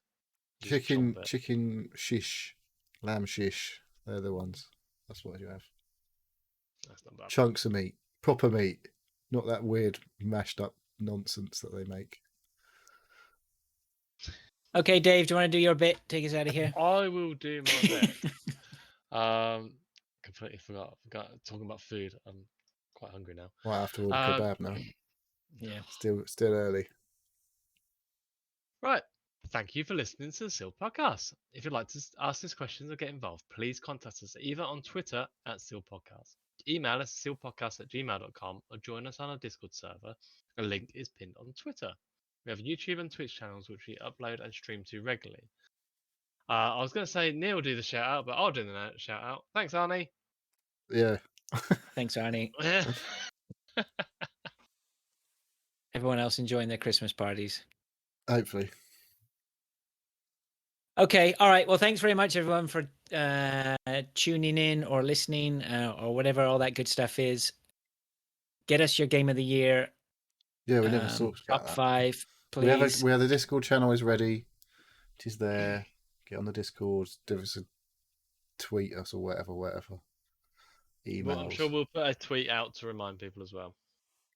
You just chomp it. Chicken shish, lamb shish. They're the ones. That's what you have. That's not bad. Chunks of meat, proper meat, not that weird mashed up nonsense that they make. Okay, Dave, do you want to do your bit? Take us out of here. I will do my bit. Completely forgot talking about food. I'm quite hungry now. Might have to order kebab now. Yeah. Still early. Right. Thank you for listening to the Seal Podcast. If you'd like to ask us questions or get involved, please contact us either on Twitter @Seal Podcast, email us sealpodcast@gmail.com, or join us on our Discord server. A link is pinned on Twitter. We have YouTube and Twitch channels which we upload and stream to regularly. I was going to say Neil will do the shout out, but I'll do the shout out. Thanks, Arnie. Yeah. Thanks, Arnie. Everyone else enjoying their Christmas parties. Hopefully. Okay. All right. Well, thanks very much, everyone, for tuning in or listening or whatever all that good stuff is. Get us your game of the year. Yeah, we never talked about top that. 5, please. We have the Discord channel is ready. It is there. Get on the Discord. Give us a tweet us or whatever. Emails. Well, I'm sure we'll put a tweet out to remind people as well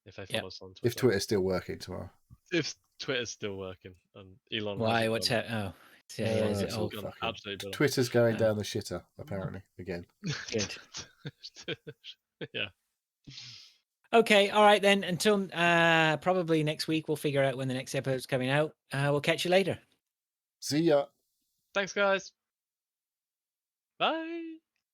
if they follow us on Twitter. If Twitter's still working tomorrow. If Twitter's still working and Elon. Why? What's that? Oh, it's it's all all absolutely. Twitter's going down the shitter apparently again. good. Yeah. Okay. All right then. Until probably next week, we'll figure out when the next episode's coming out. We'll catch you later. See ya. Thanks, guys. Bye.